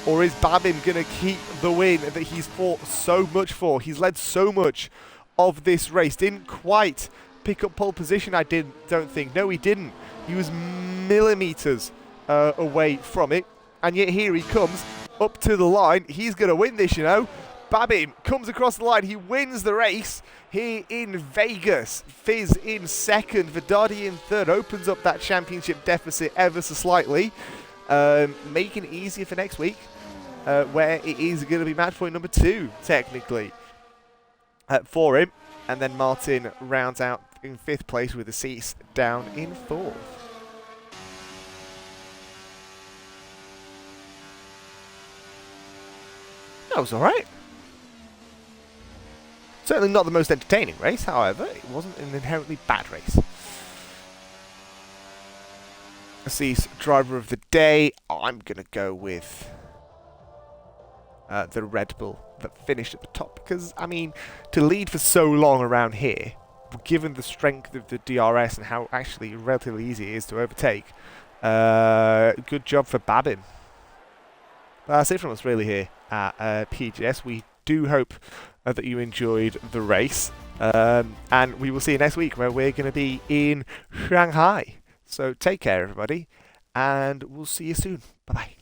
Or is Babin going to keep the win that he's fought so much for? He's led so much of this race. Didn't quite pick up pole position, I don't think. No, he didn't. He was millimetres away from it. And yet here he comes up to the line. He's going to win this, you know. Babin comes across the line. He wins the race here in Vegas. Fizz in 2nd. Vedadi in 3rd. Opens up that championship deficit ever so slightly. Making it easier for next week, where it is going to be match point number 2, technically, for him. And then Martin rounds out in 5th place with a Cease down in 4th. That was alright. Certainly not the most entertaining race, however, it wasn't an inherently bad race. Cease, driver of the day. I'm going to go with the Red Bull that finished at the top. Because, I mean, to lead for so long around here, given the strength of the DRS and how actually relatively easy it is to overtake, good job for Babin. That's it from us really here at PGS. We do hope that you enjoyed the race. And we will see you next week where we're going to be in Shanghai. So take care, everybody, and we'll see you soon. Bye-bye.